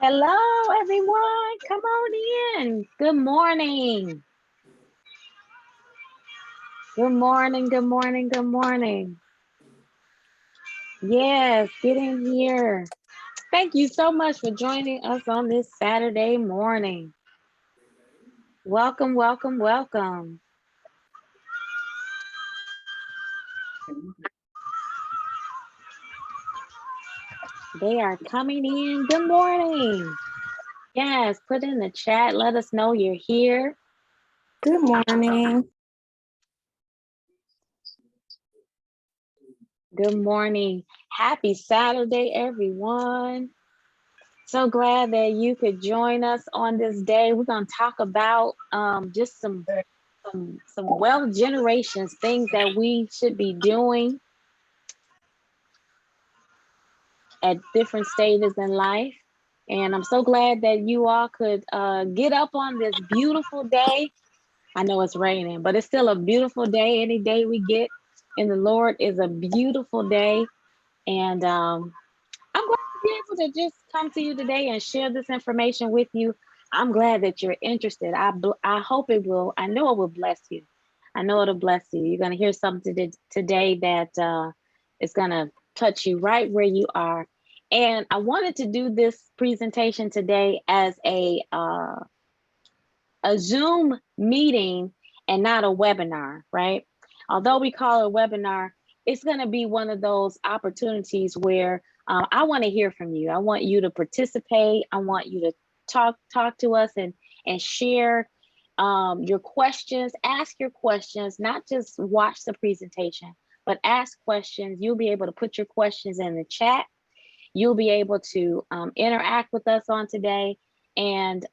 Hello, everyone. Come on in. Good morning. Good morning. Good morning. Good morning. Yes, get in here. Thank you so much for joining us on this Saturday morning. Welcome, welcome, welcome. They are coming in. Good morning. Yes, put in the chat. Let us know you're here. Good morning. Good morning. Happy Saturday, everyone. So glad that you could join us on this day. We're going to talk about just some wealth generations, things that we should be doing at different stages in life. And I'm so glad that you all could get up on this beautiful day. I know it's raining, but it's still a beautiful day. Any day we get in the Lord is a beautiful day. And I'm glad to be able to just come to you today and share this information with you. I'm glad that you're interested. I hope it will. I know it will bless you. I know it'll bless you. You're going to hear something today that is going to touch you right where you are. And I wanted to do this presentation today as a Zoom meeting and not a webinar, right? Although we call it a webinar, it's going to be one of those opportunities where I want to hear from you. I want you to participate. I want you to talk to us and share your questions. Ask your questions, not just watch the presentation, but ask questions. You'll be able to put your questions in the chat. You'll be able to interact with us on today. And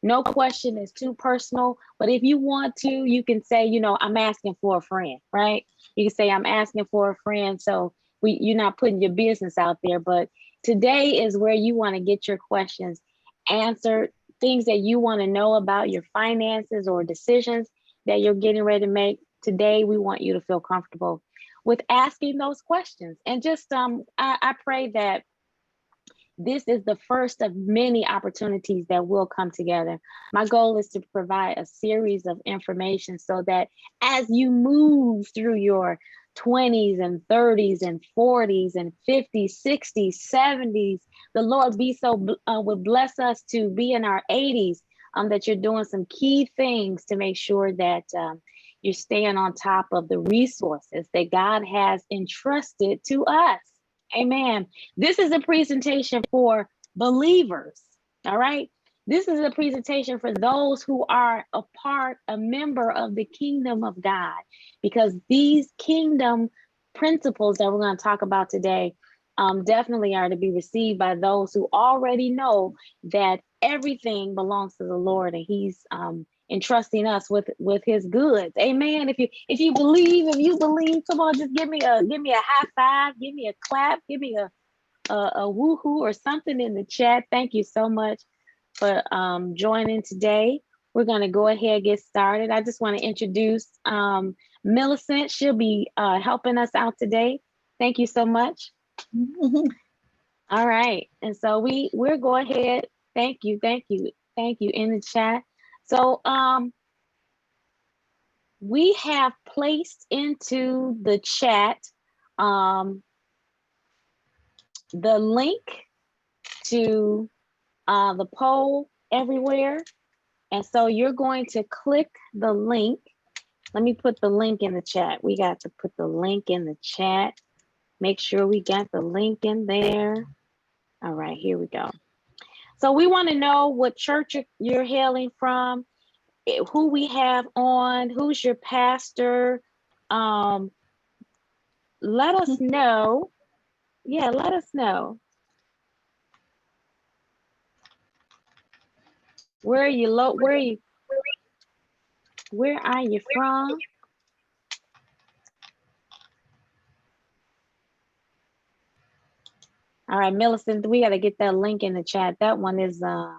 no question is too personal, but if you want to, you can say, I'm asking for a friend, right? You can say, I'm asking for a friend. So you're not putting your business out there, but today is where you want to get your questions answered, things that you want to know about your finances or decisions that you're getting ready to make. Today, we want you to feel comfortable with asking those questions. And just I pray that this is the first of many opportunities that will come together. My goal is to provide a series of information so that as you move through your 20s and 30s and 40s and 50s, 60s, 70s, the Lord would bless us to be in our 80s, that you're doing some key things to make sure that you're staying on top of the resources that God has entrusted to us. Amen. This is a presentation for believers. All right. This is a presentation for those who are a member of the kingdom of God, because these kingdom principles that we're going to talk about today definitely are to be received by those who already know that everything belongs to the Lord, and He's entrusting us with His goods. Amen. If you believe, come on, just give me a high five, give me a clap, give me a woohoo or something in the chat. Thank you so much for joining today. We're going to go ahead and get started. I just want to introduce Millicent. She'll be helping us out today. Thank you so much. All right. And so we'll go ahead. Thank you in the chat. So we have placed into the chat the link to the poll everywhere. And so you're going to click the link. Let me put the link in the chat. We got to put the link in the chat. Make sure we got the link in there. All right, here we go. So we want to know what church you're hailing from, who we have on, who's your pastor. Let us know. Yeah, let us know. Where are you from? All right, Millicent, we got to get that link in the chat. That one is I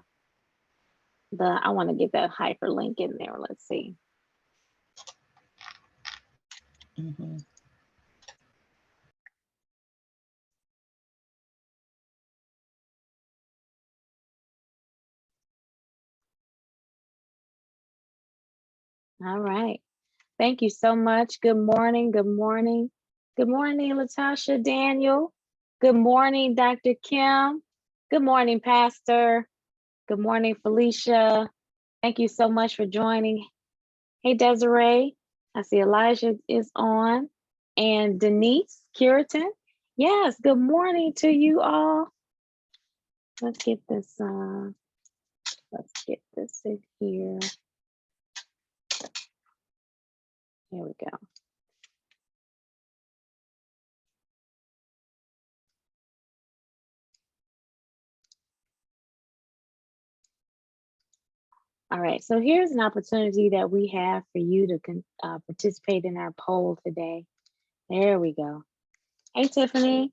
want to get that hyperlink in there. Let's see. All right. Thank you so much. Good morning. Good morning. Good morning, Latasha Daniel. Good morning, Dr. Kim. Good morning, Pastor. Good morning, Felicia. Thank you so much for joining. Hey, Desiree. I see Elijah is on. And Denise Curitan. Yes, good morning to you all. Let's get this in here. Here we go. All right, so here's an opportunity that we have for you to participate in our poll today. There we go. Hey, Tiffany,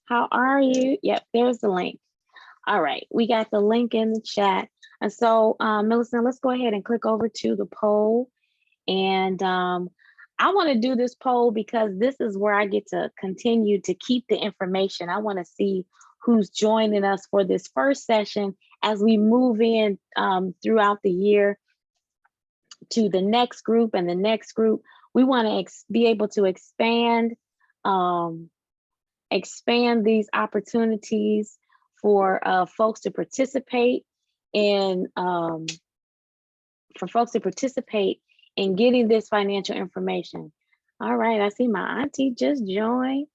how are you? Yep, there's the link. All right, we got the link in the chat. And so, Millicent, let's go ahead and click over to the poll. And I want to do this poll because this is where I get to continue to keep the information. I want to see who's joining us for this first session as we move in throughout the year to the next group and the next group. We want to be able to expand these opportunities for folks to participate in getting this financial information. All right, I see my auntie just joined.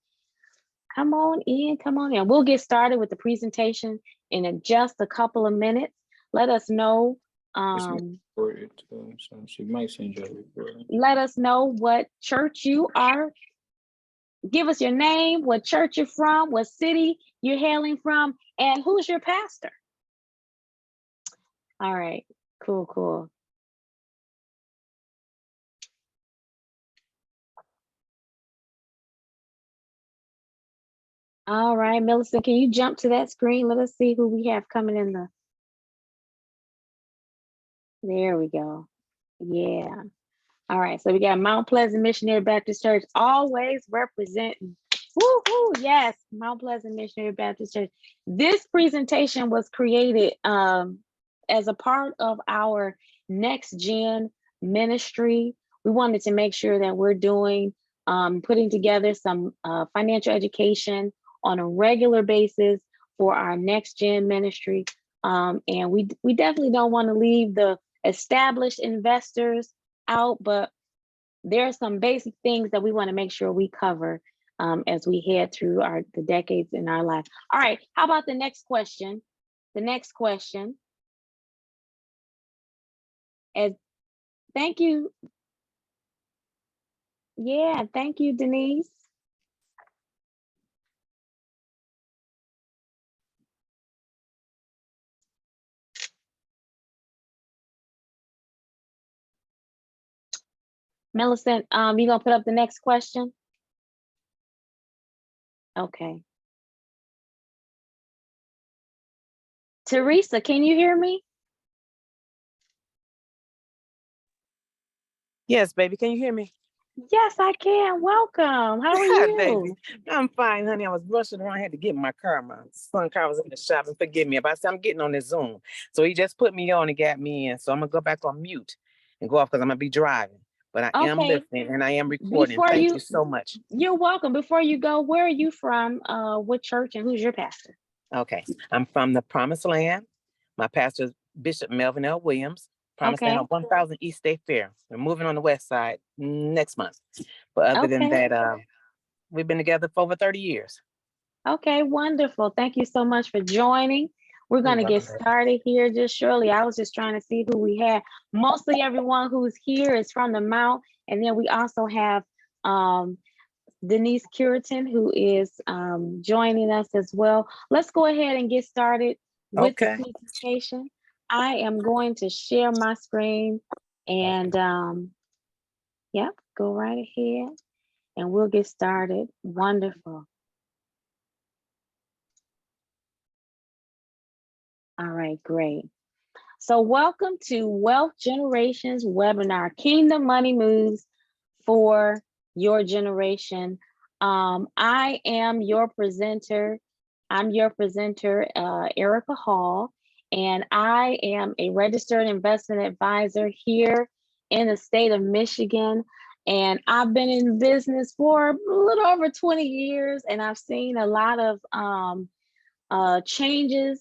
Come on in, come on in. We'll get started with the presentation in just a couple of minutes. Let us know. She might send you a report. Let us know what church you are. Give us your name, what church you're from, what city you're hailing from, and who's your pastor. All right, cool. All right, Millicent, can you jump to that screen? Let us see who we have coming in the. There we go. Yeah. All right, so we got Mount Pleasant Missionary Baptist Church, always representing. Woo-hoo, yes, Mount Pleasant Missionary Baptist Church. This presentation was created as a part of our Next Gen ministry. We wanted to make sure that we're doing, putting together some financial education on a regular basis for our Next Gen ministry. And we definitely don't want to leave the established investors out, but there are some basic things that we want to make sure we cover as we head through the decades in our life. All right, how about the next question? The next question. Thank you. Yeah, thank you, Denise. Millicent, you gonna put up the next question? Okay. Teresa, can you hear me? Yes, baby. Can you hear me? Yes, I can. Welcome. How are you? Baby, I'm fine, honey. I was rushing around. I had to get my car. My son's car was in the shop. And forgive me if I said I'm getting on this Zoom. So he just put me on and got me in. So I'm going to go back on mute and go off because I'm going to be driving. But I am listening and I am recording. Thank you so much. You're welcome. Before you go, where are you from? What church and who's your pastor? Okay. I'm from the Promised Land. My pastor is Bishop Melvin L. Williams. Promised Land on 1000 East State Fair. We're moving on the west side next month. But other than that, we've been together for over 30 years. Okay, wonderful. Thank you so much for joining. We're going to get started here just shortly. I was just trying to see who we had. Mostly everyone who's here is from the Mount. And then we also have Denise Curitan, who is joining us as well. Let's go ahead and get started with the presentation. I am going to share my screen and yep, go right ahead and we'll get started. Wonderful. All right, great. So welcome to Wealth Generations webinar, Kingdom Money Moves for Your Generation. I am your presenter. I'm your presenter, Erica Hall, and I am a registered investment advisor here in the state of Michigan. And I've been in business for a little over 20 years, and I've seen a lot of changes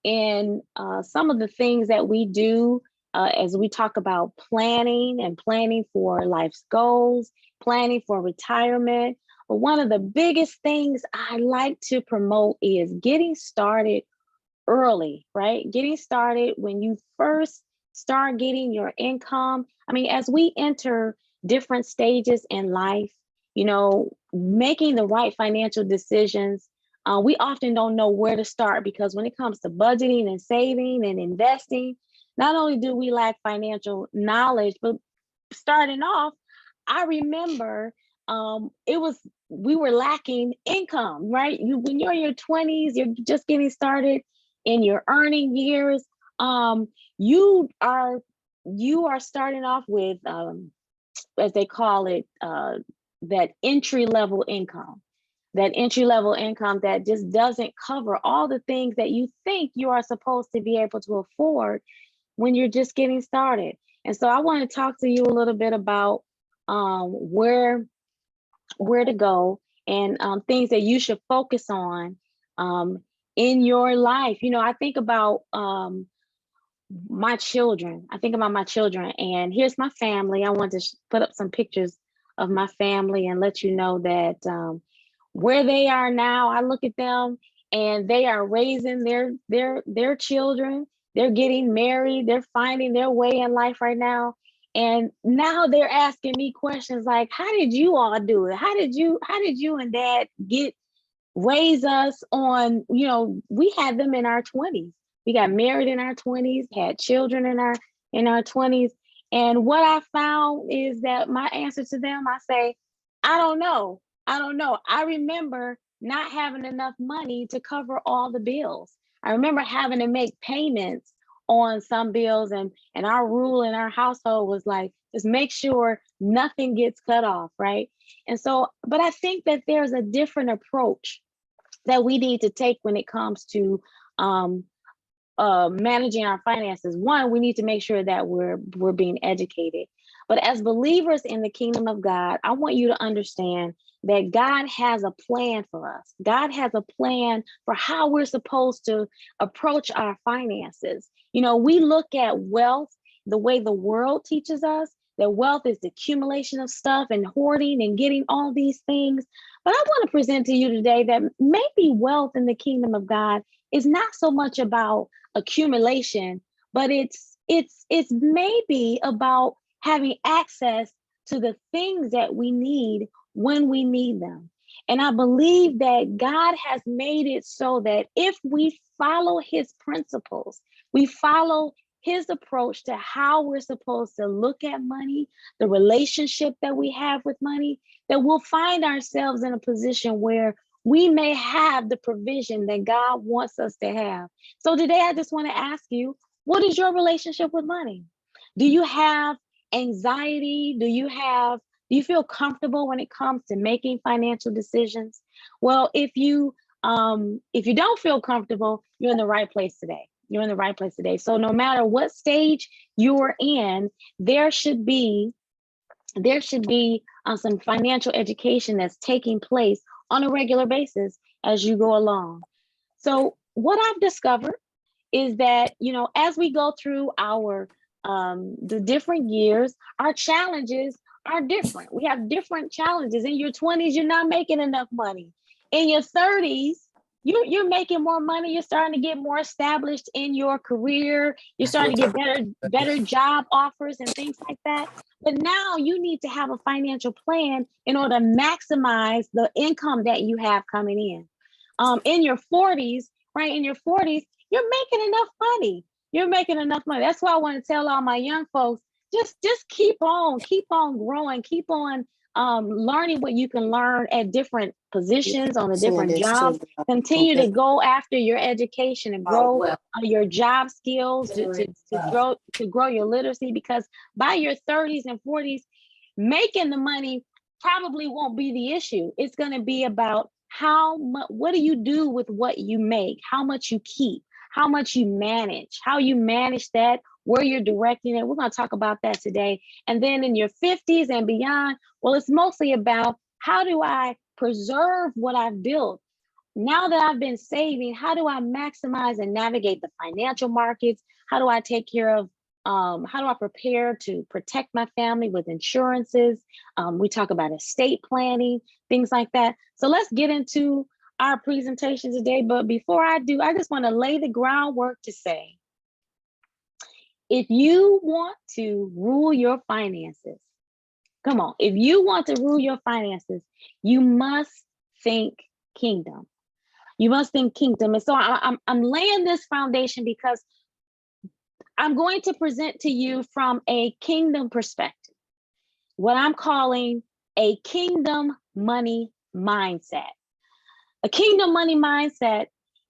in some of the things that we do as we talk about planning and planning for life's goals, planning for retirement. But one of the biggest things I like to promote is getting started early, right? Getting started when you first start getting your income. I mean, as we enter different stages in life, you know, making the right financial decisions, we often don't know where to start, because when it comes to budgeting and saving and investing, not only do we lack financial knowledge, but starting off, I remember we were lacking income, right? When you're in your 20s, you're just getting started in your earning years. You are starting off with as they call it, that entry level income. That entry level income that just doesn't cover all the things that you think you are supposed to be able to afford when you're just getting started. And so I want to talk to you a little bit about where to go, and things that you should focus on in your life. You know, I think about my children. And here's my family. I want to put up some pictures of my family and let you know that where they are now. I look at them and they are raising their children. They're getting married. They're finding their way in life right now. And now they're asking me questions like, how did you all do it? How did you and dad raise us on, you know, we had them in our 20s. We got married in our 20s, had children in our 20s. And what I found is that my answer to them, I say, I don't know. I remember not having enough money to cover all the bills. I remember having to make payments on some bills, and our rule in our household was like, just make sure nothing gets cut off, right? And so, but I think that there's a different approach that we need to take when it comes to managing our finances. One, we need to make sure that we're being educated. But as believers in the kingdom of God, I want you to understand that God has a plan for us. God has a plan for how we're supposed to approach our finances. You know, we look at wealth the way the world teaches us, that wealth is the accumulation of stuff and hoarding and getting all these things. But I want to present to you today that maybe wealth in the kingdom of God is not so much about accumulation, but it's maybe about having access to the things that we need when we need them. And I believe that God has made it so that if we follow his principles, we follow his approach to how we're supposed to look at money, the relationship that we have with money, that we'll find ourselves in a position where we may have the provision that God wants us to have. So today I just want to ask you, what is your relationship with money? Do you have anxiety? Do you feel comfortable when it comes to making financial decisions? Well, if you don't feel comfortable, you're in the right place today. So no matter what stage you're in, there should be some financial education that's taking place on a regular basis as you go along. So what I've discovered is that, you know, as we go through the different years, our challenges are different. We have different challenges. In your 20s, you're not making enough money. In your 30s, you're making more money. You're starting to get more established in your career. You're starting to get better job offers and things like that. But now you need to have a financial plan in order to maximize the income that you have coming in. In your 40s, right? In your 40s, you're making enough money. That's why I want to tell all my young folks, just keep on growing, keep on learning what you can learn at different positions on a different job. Continue to go after your education and grow your job skills to grow your literacy, because by your 30s and 40s, making the money probably won't be the issue. It's going to be about what do you do with what you make, how much you keep, how much you manage, how you manage that where you're directing it. We're going to talk about that today. And then in your 50s and beyond, well, it's mostly about how do I preserve what I've built? Now that I've been saving, how do I maximize and navigate the financial markets? How do I take care of, how do I prepare to protect my family with insurances? We talk about estate planning, things like that. So let's get into our presentation today. But before I do, I just want to lay the groundwork to say, if you want to rule your finances, come on, if you want to rule your finances, you must think kingdom. You must think kingdom. And so I'm laying this foundation because I'm going to present to you from a kingdom perspective, what I'm calling a kingdom money mindset. A kingdom money mindset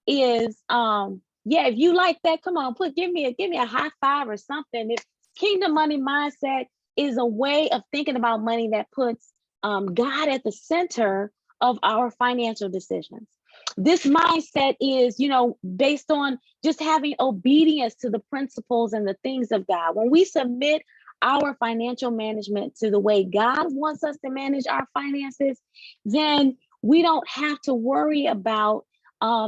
is, yeah, if you like that, come on, give me a high five or something. If kingdom money mindset is a way of thinking about money that puts God at the center of our financial decisions. This mindset is, based on just having obedience to the principles and the things of God. When we submit our financial management to the way God wants us to manage our finances, then we don't have to worry about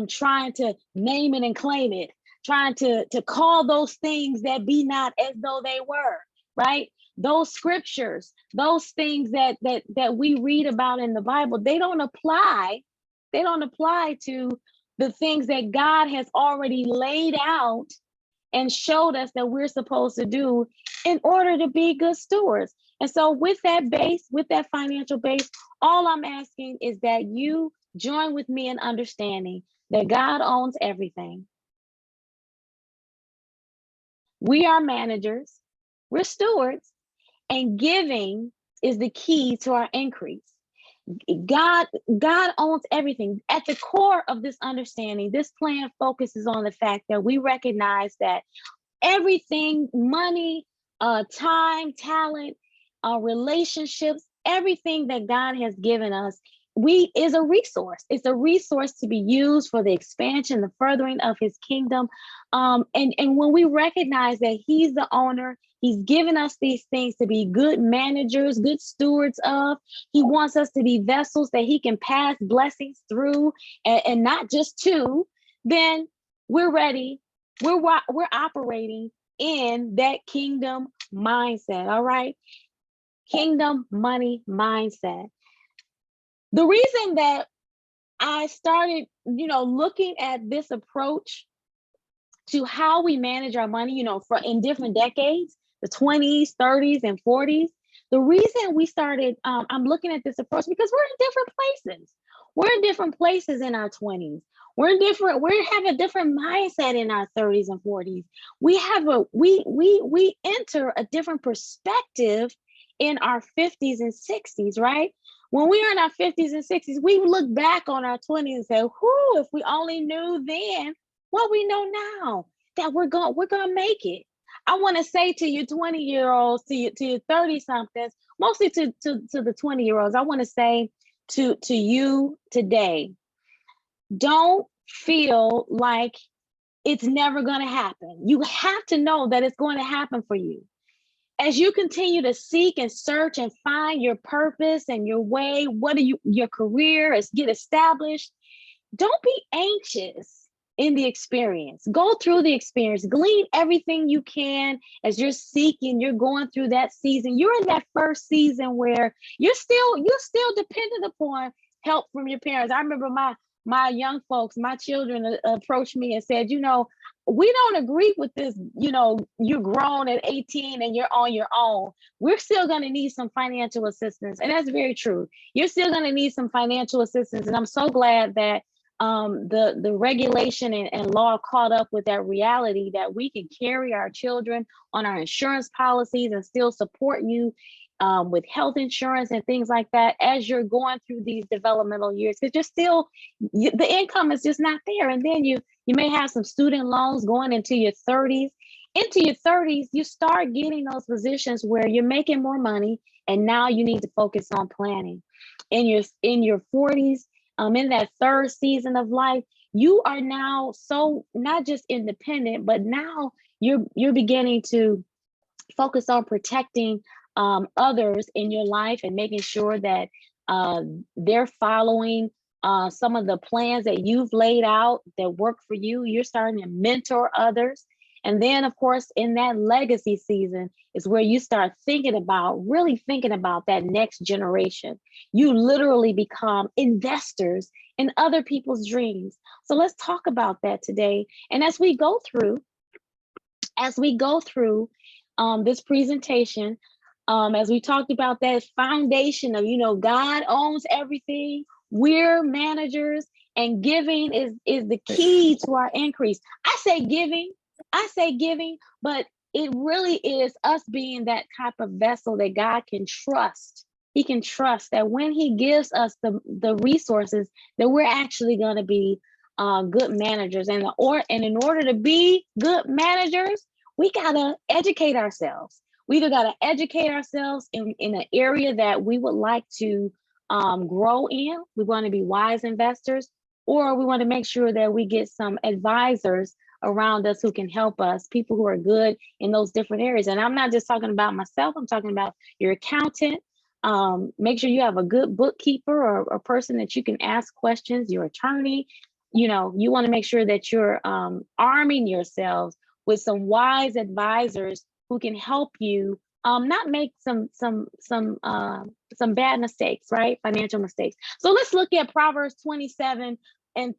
trying to name it and claim it, trying to call those things that be not as though they were, right? Those scriptures, those things that we read about in the Bible, they don't apply to the things that God has already laid out and showed us that we're supposed to do in order to be good stewards. And so with that base, with that financial base, all I'm asking is that you join with me in understanding that God owns everything. We are managers, we're stewards, and giving is the key to our increase. God owns everything. At the core of this understanding, this plan focuses on the fact that we recognize that everything, money, time, talent, relationships, everything that God has given us, is a resource. It's a resource to be used for the expansion, the furthering of his kingdom. And when we recognize that he's the owner, he's given us these things to be good managers, good stewards of. He wants us to be vessels that he can pass blessings through and not just to, then we're ready. We're operating in that kingdom mindset, all right? Kingdom money mindset. The reason that I started, looking at this approach to how we manage our money, in different decades, the 20s, 30s, and 40s, the reason we started, I'm looking at this approach because we're in different places. We're in different places in our 20s. We have a different mindset in our 30s and 40s. We enter a different perspective in our 50s and 60s, right? When we are in our 50s and 60s, we look back on our 20s and say, whoo, if we only knew then what we know now, that we're gonna make it. I want to say to you 20-year-olds, to you 30-somethings, mostly to the 20-year-olds, I want to say to you today, don't feel like it's never going to happen. You have to know that it's going to happen for you. As you continue to seek and search and find your purpose and your way, your career is get established, don't be anxious in the experience. Go through the experience, glean everything you can as you're seeking, you're going through that season. You're in that first season where you're still dependent upon help from your parents. I remember my young folks, my children approached me and said, we don't agree with this, you're grown at 18 and you're on your own. We're still going to need some financial assistance. And that's very true. You're still going to need some financial assistance. And I'm so glad that the regulation and law caught up with that reality that we can carry our children on our insurance policies and still support you with health insurance and things like that as you're going through these developmental years, because the income is just not there. And then you may have some student loans going into your 30s. Into your 30s, you start getting those positions where you're making more money, and now you need to focus on planning. In your 40s, in that third season of life, you are now so not just independent, but now you're beginning to focus on protecting others in your life and making sure that they're following some of the plans that you've laid out that work for you. You're starting to mentor others. And then, of course, in that legacy season is where you start really thinking about that next generation. You literally become investors in other people's dreams. So let's talk about that today. And as we go through this presentation, as we talked about that foundation of, God owns everything, we're managers, and giving is the key to our increase. I say giving, but it really is us being that type of vessel that God can trust. He can trust that when he gives us the resources, that we're actually going to be good managers. And in order to be good managers, we got to educate ourselves. We either got to educate ourselves in an area that we would like to grow in. We want to be wise investors, or we want to make sure that we get some advisors around us who can help us, people who are good in those different areas. And I'm not just talking about myself, I'm talking about your accountant. Make sure you have a good bookkeeper or a person that you can ask questions, your attorney. You want to make sure that you're arming yourselves with some wise advisors who can help you not make some bad mistakes, right? Financial mistakes. So let's look at Proverbs 27 and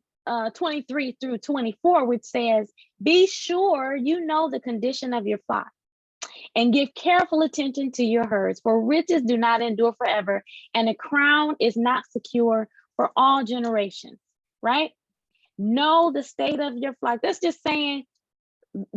23 through 24, which says, be sure you know the condition of your flock and give careful attention to your herds, for riches do not endure forever, and a crown is not secure for all generations, right? Know the state of your flock. That's just saying,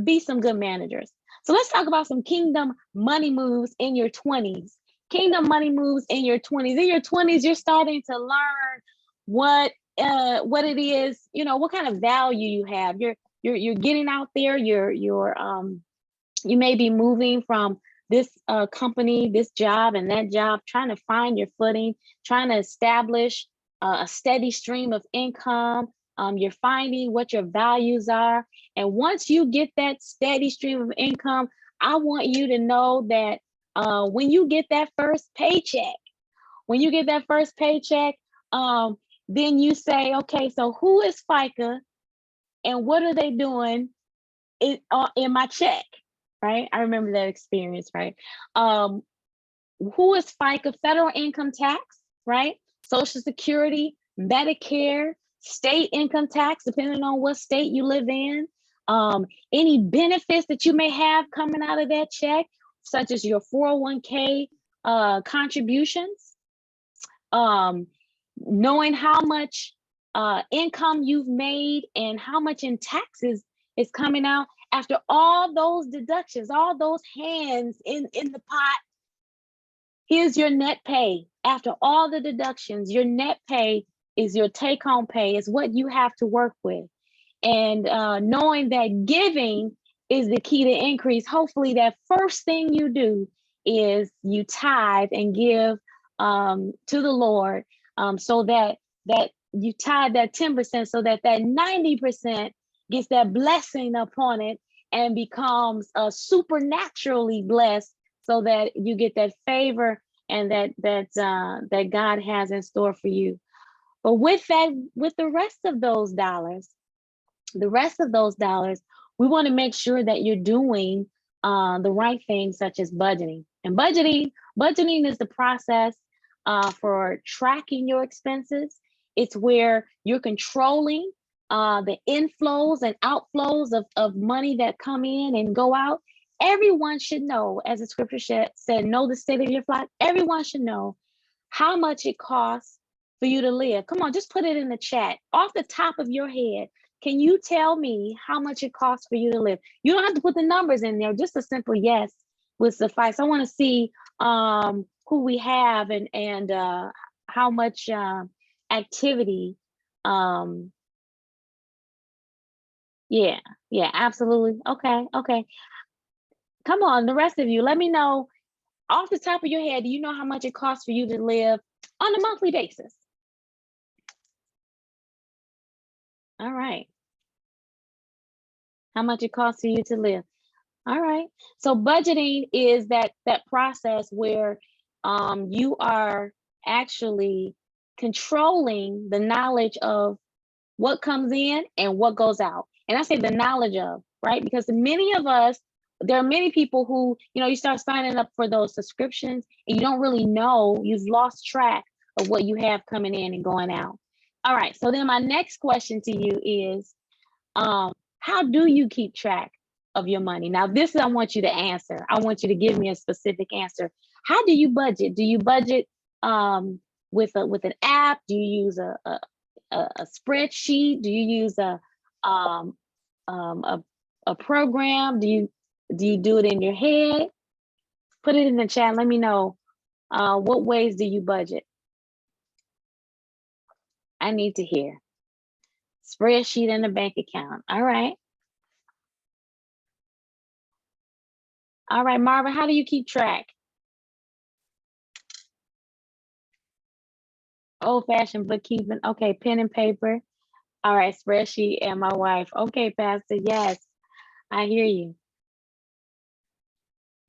be some good managers. So let's talk about some kingdom money moves in your 20s. Kingdom money moves in your 20s. In your 20s, you're starting to learn what it is, what kind of value you have. You're getting out there. You may be moving from this company, this job, and that job, trying to find your footing, trying to establish a steady stream of income. You're finding what your values are. And once you get that steady stream of income, I want you to know that when you get that first paycheck, then you say, okay, so who is FICA and what are they doing in my check, right? I remember that experience, right? Who is FICA? Federal income tax, right? Social Security, Medicare, state income tax, depending on what state you live in. Any benefits that you may have coming out of that check, such as your 401k contributions. Knowing how much income you've made and how much in taxes is coming out after all those deductions, all those hands in the pot. Here's your net pay. After all the deductions, your net pay is your take-home pay, is what you have to work with. And knowing that giving is the key to increase, hopefully that first thing you do is you tithe and give to the Lord, so that you tithe that 10%, so that 90% gets that blessing upon it and becomes supernaturally blessed, so that you get that favor and that God has in store for you. But with the rest of those dollars, we want to make sure that you're doing the right things, such as budgeting. And budgeting is the process for tracking your expenses. It's where you're controlling the inflows and outflows of money that come in and go out. Everyone should know, as the scripture said, know the state of your flock. Everyone should know how much it costs for you to live. Come on, just put it in the chat. Off the top of your head, can you tell me how much it costs for you to live? You don't have to put the numbers in there. Just a simple yes would suffice. I want to see who we have and how much activity. Yeah, absolutely. Okay. Come on, the rest of you, let me know off the top of your head, do you know how much it costs for you to live on a monthly basis? All right. How much it costs for you to live. All right. So budgeting is that process where you are actually controlling the knowledge of what comes in and what goes out. And I say the knowledge of, right? Because many of us, there are many people who, you start signing up for those subscriptions and you don't really know, you've lost track of what you have coming in and going out. All right. So then my next question to you is, how do you keep track of your money? Now, this I want you to answer. I want you to give me a specific answer. How do you budget? Do you budget with an app? Do you use a spreadsheet? Do you use um, a program? Do you do it in your head? Put it in the chat. Let me know what ways do you budget? I need to hear. Spreadsheet and a bank account. All right. All right, Marvin, how do you keep track? Old-fashioned bookkeeping. Okay, pen and paper. All right, spreadsheet and my wife. Okay, Pastor, yes, I hear you.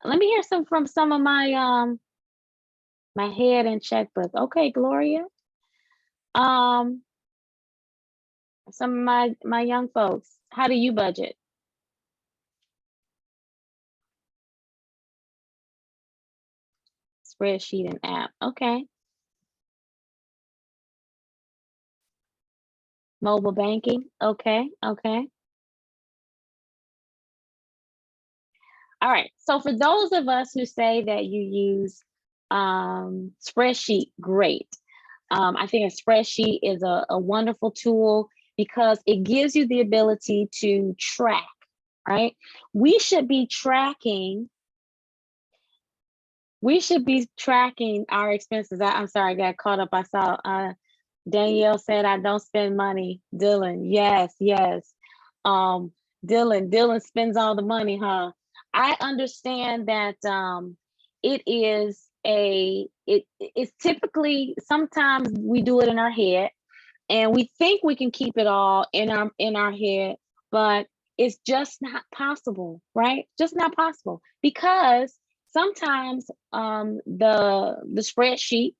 Let me hear from some of my my head and checkbook. Okay, Gloria. Some of my young folks, how do you budget? Spreadsheet and app. Okay. Mobile banking. Okay, okay. All right. So for those of us who say that you use spreadsheet, great. I think a spreadsheet is a wonderful tool because it gives you the ability to track, right? We should be tracking our expenses. I'm sorry, I got caught up. I saw Danielle said, I don't spend money. Dylan, yes, yes. Dylan spends all the money, huh? I understand that it's typically, sometimes we do it in our head and we think we can keep it all in our head, but it's just not possible, right? Just not possible, because sometimes the spreadsheet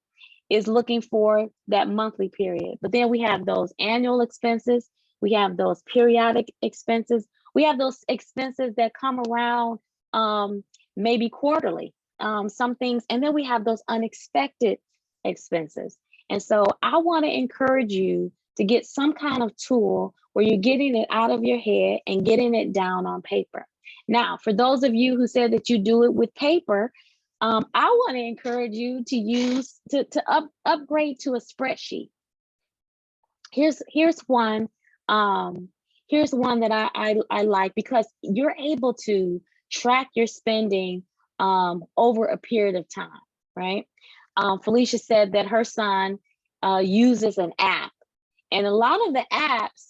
is looking for that monthly period. But then we have those annual expenses, we have those periodic expenses, we have those expenses that come around maybe quarterly, some things, and then we have those unexpected expenses. And so I want to encourage you to get some kind of tool where you're getting it out of your head and getting it down on paper. Now, for those of you who said that you do it with paper, I want to encourage you to use to upgrade to a spreadsheet. Here's one. Here's one that I like, because you're able to track your spending over a period of time, right? Felicia said that her son uses an app, and a lot of the apps,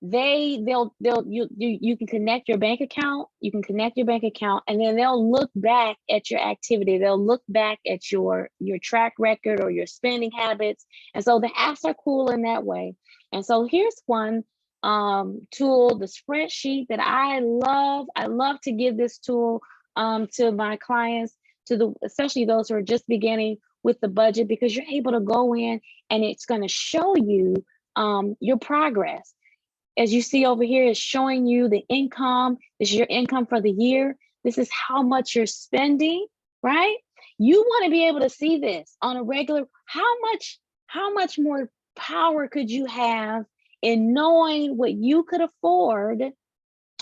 you can connect your bank account, and then they'll look back at your activity. They'll look back at your track record or your spending habits. And so the apps are cool in that way. And so here's one tool, the spreadsheet, that I love. I love to give this tool to my clients, especially those who are just beginning with the budget, because you're able to go in and it's going to show you your progress. As you see over here, it's showing you the income. This is your income for the year. This is how much you're spending, right? You want to be able to see this on a regular. How much more power could you have in knowing what you could afford?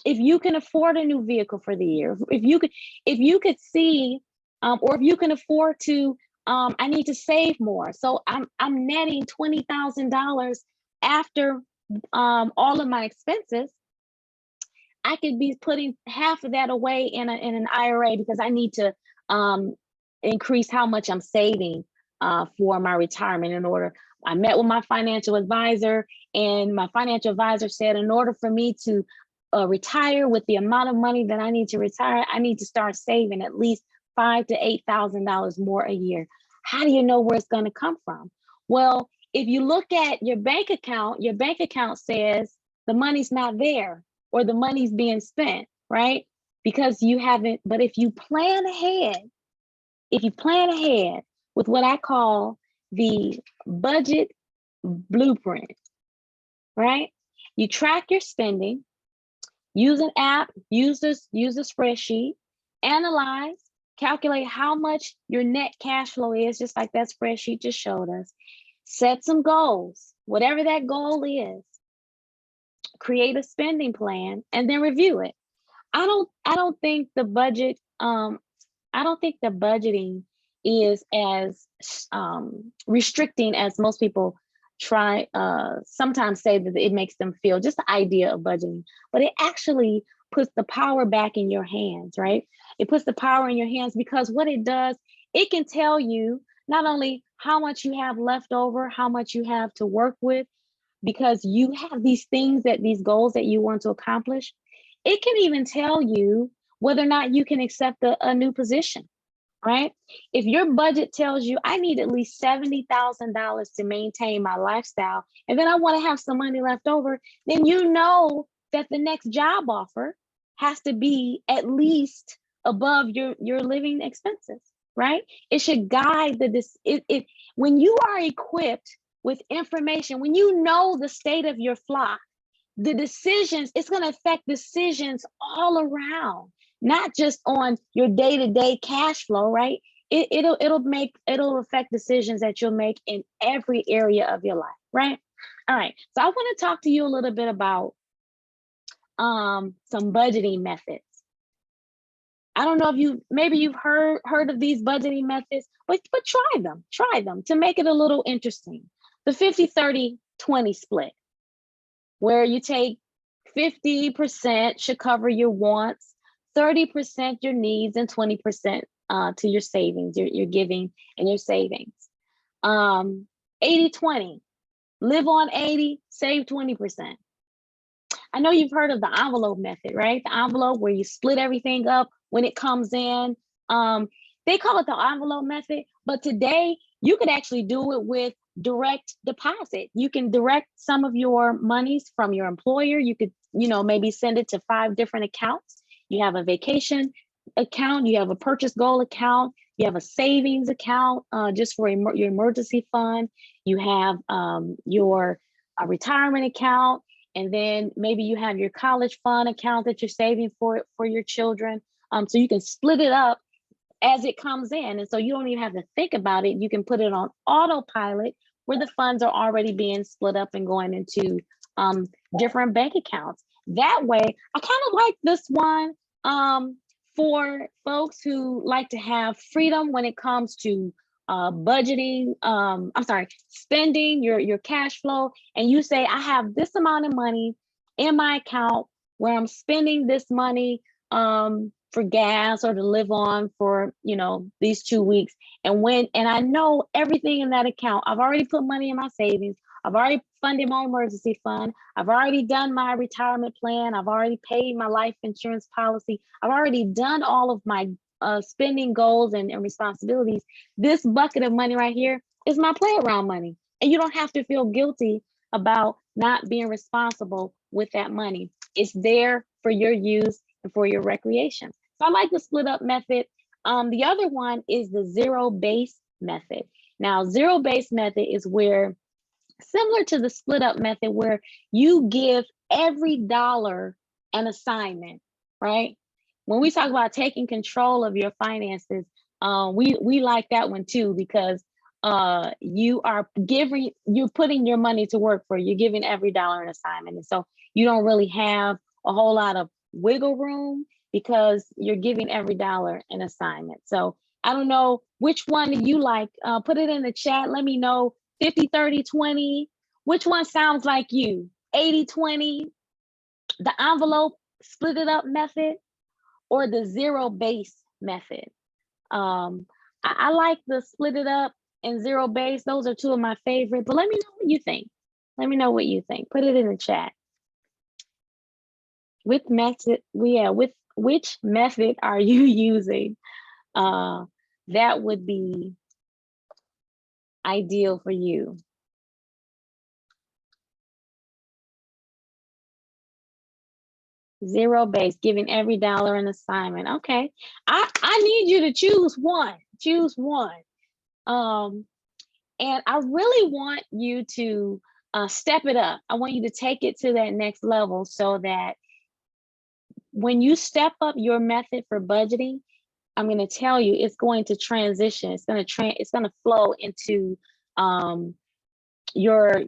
If you can afford a new vehicle for the year, if you could see, or if you can afford to, I need to save more. So I'm netting $20,000 after all of my expenses. I could be putting half of that away in an IRA, because I need to increase how much I'm saving for my retirement. I met with my financial advisor, and my financial advisor said, in order for me to retire with the amount of money that I need to retire, I need to start saving at least $5,000 to $8,000 more a year. How do you know where it's going to come from? Well, if you look at your bank account says the money's not there or the money's being spent, right? Because you haven't, but if you plan ahead, with what I call the budget blueprint, right? You track your spending, use an app, use the spreadsheet, analyze, calculate how much your net cash flow is, just like that spreadsheet just showed us. Set some goals, whatever that goal is. Create a spending plan and then review it. I don't think the budget, I don't think the budgeting is as restricting as most people try sometimes say that it makes them feel, just the idea of budgeting, but it actually puts the power back in your hands, right? It puts the power in your hands because what it does, it can tell you not only how much you have left over, how much you have to work with, because you have these things, that these goals that you want to accomplish. It can even tell you whether or not you can accept a new position, right? If your budget tells you I need at least $70,000 to maintain my lifestyle, and then I want to have some money left over, then you know that the next job offer has to be at least above your living expenses, right? It should guide when you are equipped with information, when you know the state of your flock, the decisions, it's going to affect decisions all around, not just on your day-to-day cash flow, right? It'll affect decisions that you'll make in every area of your life, right? All right, so I want to talk to you a little bit about some budgeting methods. I don't know if maybe you've heard of these budgeting methods, but try them to make it a little interesting. The 50-30-20 split, where you take 50% should cover your wants, 30% your needs, and 20% to your savings, your giving and your savings. 80-20, live on 80, save 20%. I know you've heard of the envelope method, right? The envelope where you split everything up when it comes in. They call it the envelope method, but today you could actually do it with direct deposit. You can direct some of your monies from your employer. You could, maybe send it to 5 different accounts. You have a vacation account, you have a purchase goal account, you have a savings account just for your emergency fund. You have your retirement account, and then maybe you have your college fund account that you're saving for your children. So you can split it up as it comes in. And so you don't even have to think about it. You can put it on autopilot where the funds are already being split up and going into different bank accounts. That way, I kind of like this one for folks who like to have freedom when it comes to budgeting, spending your cash flow. And you say, I have this amount of money in my account where I'm spending this money for gas or to live on for, these 2 weeks. And I know everything in that account, I've already put money in my savings. I've already funded my emergency fund. I've already done my retirement plan. I've already paid my life insurance policy. I've already done all of my spending goals and responsibilities. This bucket of money right here is my play around money. And you don't have to feel guilty about not being responsible with that money. It's there for your use and for your recreation. So I like the split up method. The other one is the zero base method. Now, zero base method is where, similar to the split up method, where you give every dollar an assignment, right? When we talk about taking control of your finances, we like that one too, because you're putting your money to work for you. You're giving every dollar an assignment. And so you don't really have a whole lot of wiggle room because you're giving every dollar an assignment. So I don't know which one you like. Put it in the chat. Let me know. 50-30-20, which one sounds like you? 80-20, the envelope split it up method, or the zero base method? I like the split it up and zero base. Those are 2 of my favorite, but let me know what you think. Put it in the chat. Which method are you using? That would be ideal for you. Zero base, giving every dollar an assignment. Okay. I need you to choose one. Choose one. And I really want you to step it up. I want you to take it to that next level so that when you step up your method for budgeting, I'm going to tell you, it's going to transition. It's going to flow into your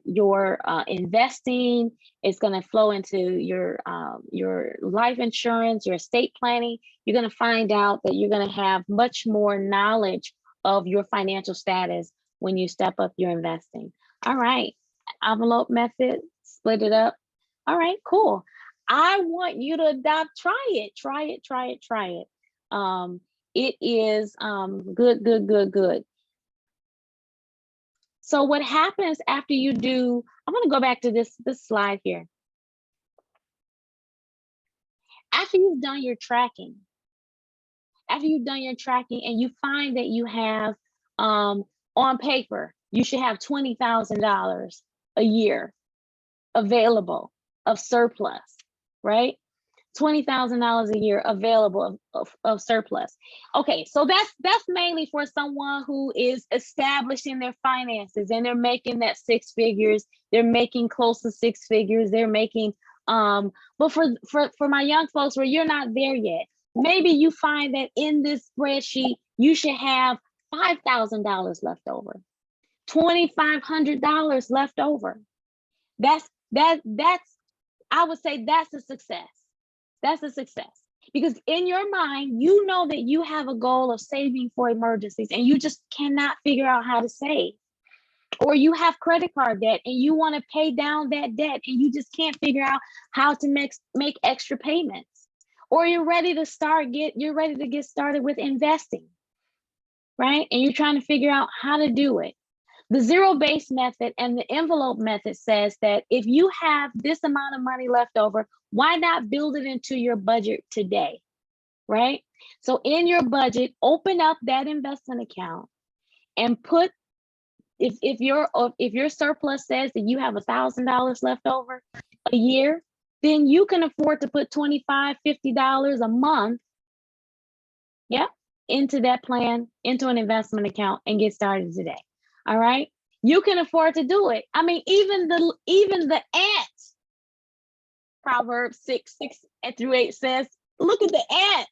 investing. It's going to flow into your life insurance, your estate planning. You're going to find out that you're going to have much more knowledge of your financial status when you step up your investing. All right, envelope method, split it up. All right, cool. I want you to adopt. Try it. It is good. So what happens after you do, I'm going to go back to this slide here. After you've done your tracking, and you find that you have, on paper, you should have $20,000 a year available of surplus, right? $20,000 a year available of surplus. Okay, so that's mainly for someone who is establishing their finances and they're making that six figures. They're making close to six figures. They're making, but for my young folks where you're not there yet, maybe you find that in this spreadsheet you should have $5,000 left over, $2,500 left over. That's I would say that's a success. That's a success, because in your mind, you know that you have a goal of saving for emergencies and you just cannot figure out how to save. Or you have credit card debt and you want to pay down that debt and you just can't figure out how to make extra payments. Or you're ready to get started with investing, right? And you're trying to figure out how to do it. The zero-based method and the envelope method says that if you have this amount of money left over, why not build it into your budget today, right? So in your budget, open up that investment account and put, if your surplus says that you have $1,000 left over a year, then you can afford to put $25, $50 a month, into that plan, into an investment account, and get started today. All right, you can afford to do it. I mean, even the ant, Proverbs 6:6-8 says, look at the ant.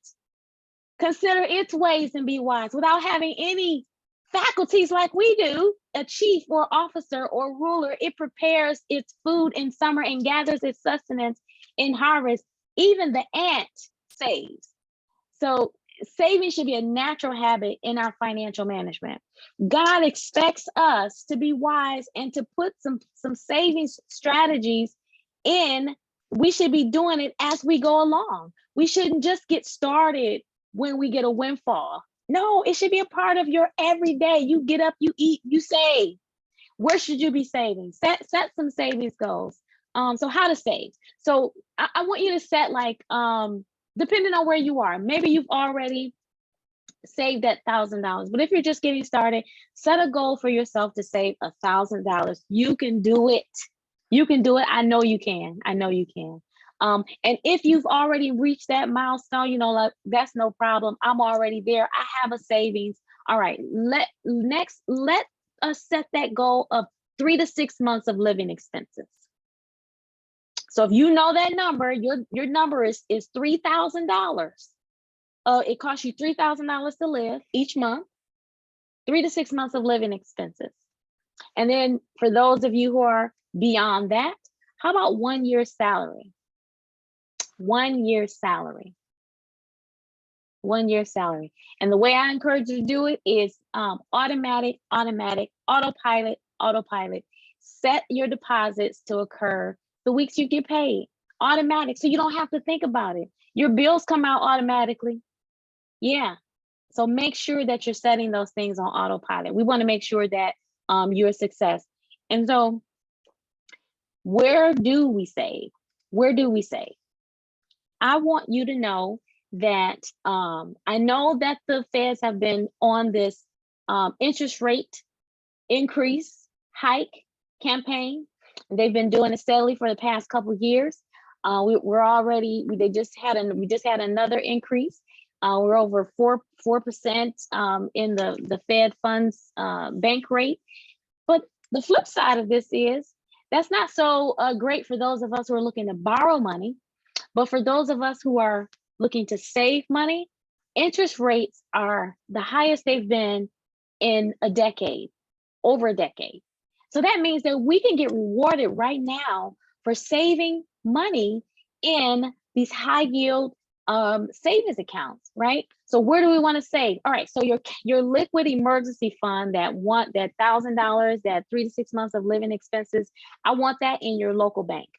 Consider its ways and be wise. Without having any faculties like we do, a chief or officer or ruler, it prepares its food in summer and gathers its sustenance in harvest. Even the ant saves. So saving should be a natural habit in our financial management. God expects us to be wise and to put some savings strategies in. We should be doing it as we go along. We shouldn't just get started when we get a windfall. No, it should be a part of your everyday. You get up, you eat, you save. Where should you be saving? Set some savings goals. So how to save. So I want you to set, like, depending on where you are, maybe you've already saved that $1,000, but if you're just getting started, set a goal for yourself to save $1,000. You can do it. You can do it. I know you can. And if you've already reached that milestone, like, that's no problem. I'm already there. I have a savings. All right. Let us set that goal of 3 to 6 months of living expenses. So if you know that number, your number is $3,000. It costs you $3,000 to live each month, 3 to 6 months of living expenses. And then for those of you who are beyond that, how about 1 year's salary? 1 year's salary. 1 year's salary. And the way I encourage you to do it is automatic, autopilot. Set your deposits to occur the weeks you get paid. Automatic, so you don't have to think about it. Your bills come out automatically. Yeah. So make sure that you're setting those things on autopilot. We want to make sure that you're a success. And so where do we save? I want you to know that I know that the feds have been on this interest rate increase hike campaign. They've been doing it steadily for the past couple of years. They just had we just had another increase. We're over 4% in the Fed funds bank rate. But the flip side of this is that's not so great for those of us who are looking to borrow money. But for those of us who are looking to save money, interest rates are the highest they've been in a decade, over a decade. So that means that we can get rewarded right now for saving money in these high yield savings accounts, right? So where do we want to save? All right, so your liquid emergency fund, that $1,000, that 3 to 6 months of living expenses, I want that in your local bank.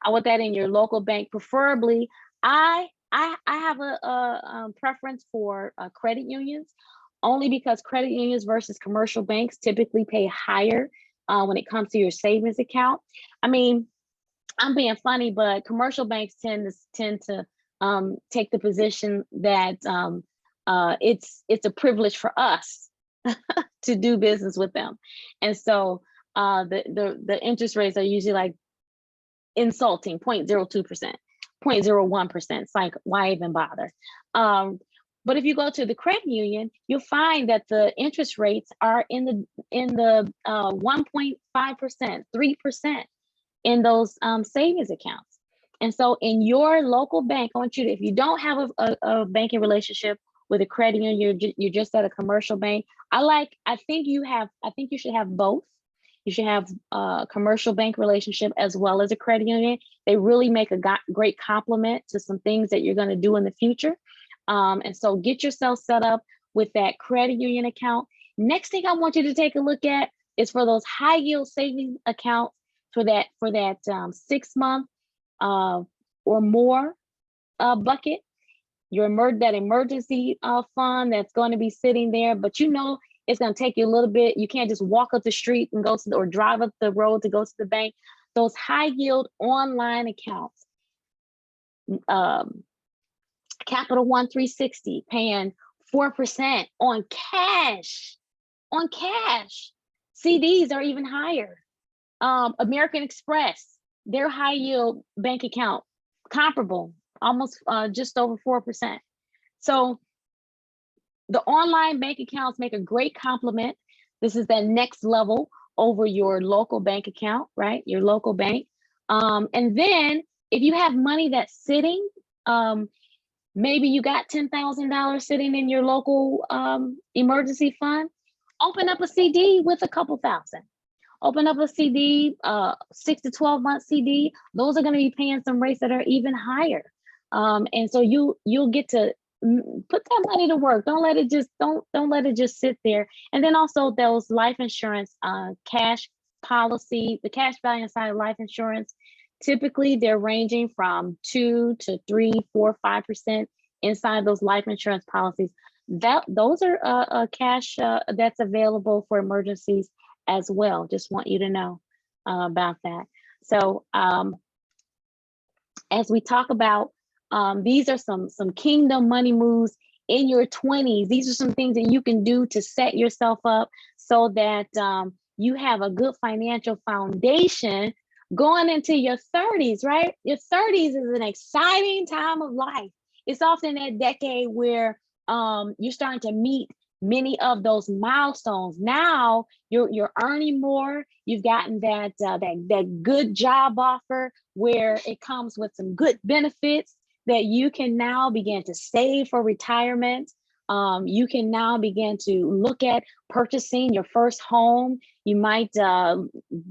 I want that in your local bank, preferably. I have a preference for credit unions, only because credit unions versus commercial banks typically pay higher when it comes to your savings account. I mean, I'm being funny, but commercial banks tend to take the position that it's a privilege for us to do business with them, and so the interest rates are usually like insulting, 0.02%, 0.01%. It's like, why even bother? But if you go to the credit union, you'll find that the interest rates are in the 1.5%, 3% in those savings accounts. And so in your local bank, I want you to, if you don't have a banking relationship with a credit union, you're just at a commercial bank. I think you should have both. You should have a commercial bank relationship as well as a credit union. They really make a great complement to some things that you're going to do in the future. And so get yourself set up with that credit union account. Next thing I want you to take a look at is for those high yield savings accounts for that 6 month or more bucket. That emergency fund that's going to be sitting there, but it's going to take you a little bit. You can't just walk up the street and or drive up the road to go to the bank. Those high yield online accounts, Capital One 360 paying 4% on cash. CDs are even higher. American Express, their high yield bank account, comparable, almost just over 4%. So the online bank accounts make a great complement. This is that next level over your local bank account, right? Your local bank. And then if you have money that's sitting, maybe you got $10,000 sitting in your local emergency fund, open up a CD with a couple thousand. Open up a CD, 6 to 12 month CD. Those are going to be paying some rates that are even higher. And so you'll get to put that money to work. Don't let it just sit there. And then also those life insurance cash policy, the cash value inside of life insurance, typically they're ranging from 2 to 3, 4, 5% inside those life insurance policies. Those are cash that's available for emergencies as well. Just want you to know about that. So as we talk about, these are some kingdom money moves in your 20s. These are some things that you can do to set yourself up so that you have a good financial foundation going into your 30s, right? Your 30s is an exciting time of life. It's often that decade where you're starting to meet many of those milestones. Now you're earning more. You've gotten that good job offer where it comes with some good benefits that you can now begin to save for retirement. You can now begin to look at purchasing your first home. You might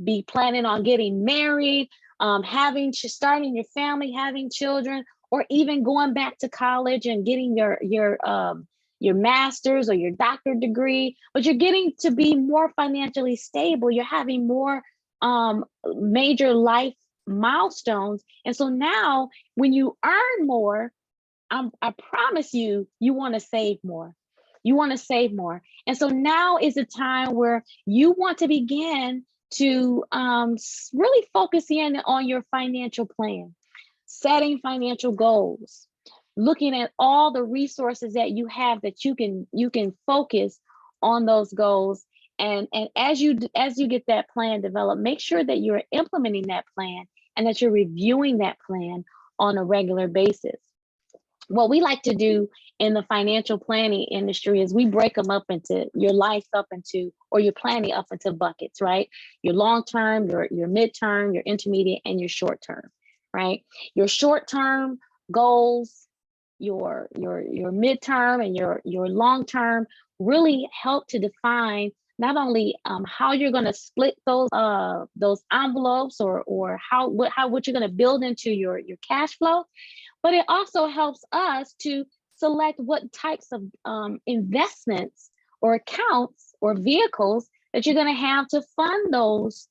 be planning on getting married, starting your family, having children, or even going back to college and getting your master's or your doctorate degree. But you're getting to be more financially stable. You're having more major life milestones. And so now when you earn more, I promise you want to save more. You want to save more. And so now is a time where you want to begin to really focus in on your financial plan, setting financial goals, looking at all the resources that you have that you can focus on those goals. And as you get that plan developed, make sure that you're implementing that plan and that you're reviewing that plan on a regular basis. What we like to do in the financial planning industry is we break them up into your life up into, or your planning up into buckets, right? Your long-term, your midterm, your intermediate, and your short-term, right? Your short-term goals, your midterm and your long-term really help to define not only how you're going to split those envelopes or what you're going to build into your cash flow, but it also helps us to select what types of investments or accounts or vehicles that you're going to have to fund those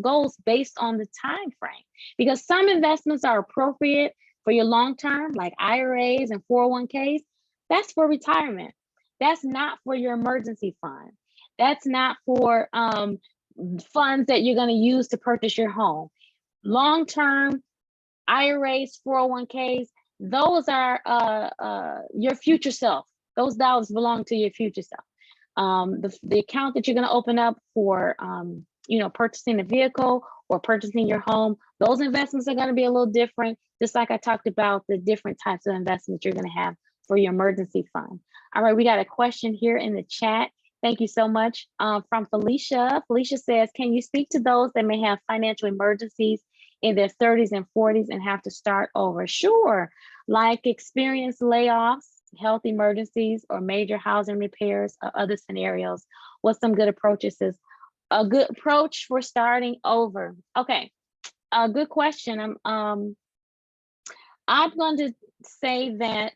goals based on the time frame. Because some investments are appropriate for your long term, like IRAs and 401ks. That's for retirement. That's not for your emergency fund. That's not for funds that you're going to use to purchase your home. Long term IRAs, 401ks, those are your future self. Those dollars belong to your future self. The account that you're going to open up for, purchasing a vehicle or purchasing your home, those investments are going to be a little different, just like I talked about the different types of investments you're going to have for your emergency fund. All right, we got a question here in the chat. Thank you so much from Felicia. Felicia says, can you speak to those that may have financial emergencies in their 30s and 40s and have to start over? Sure, like experienced layoffs, health emergencies, or major housing repairs or other scenarios. What's some good approaches? Is a good approach for starting over? Okay, a good question. I'm going to say that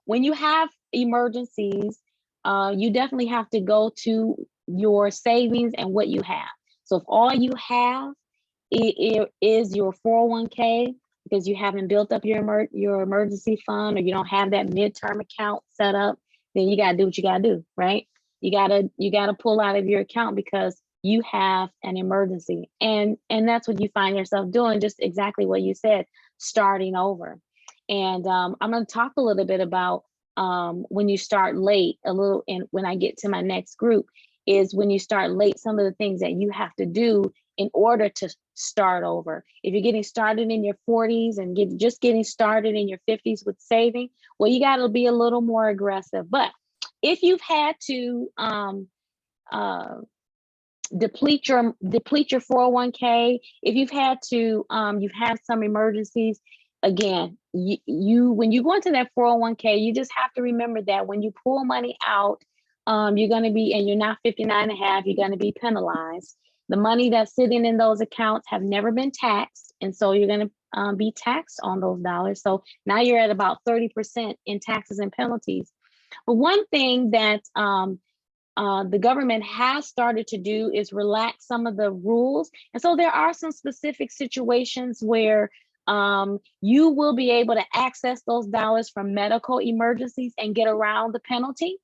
when you have emergencies, you definitely have to go to your savings and what you have. So if all you have it is your 401k because you haven't built up your emergency fund, or you don't have that midterm account set up, then you got to do what you got to do, right? You got to pull out of your account because you have an emergency, and that's what you find yourself doing, just exactly what you said, starting over. And I'm going to talk a little bit about when you start late a little, and when I get to my next group is when you start late, some of the things that you have to do in order to start over. If you're getting started in your 40s and just getting started in your 50s with saving, well, you got to be a little more aggressive. But if you've had to deplete your 401k, if you've had to, you've had some emergencies, again, you when you go into that 401k, you just have to remember that when you pull money out, you're going to be, and you're not 59 and a half, you're going to be penalized. The money that's sitting in those accounts have never been taxed, and so you're going to be taxed on those dollars. So now you're at about 30% in taxes and penalties. But one thing that the government has started to do is relax some of the rules. And so there are some specific situations where you will be able to access those dollars from medical emergencies and get around the penalty.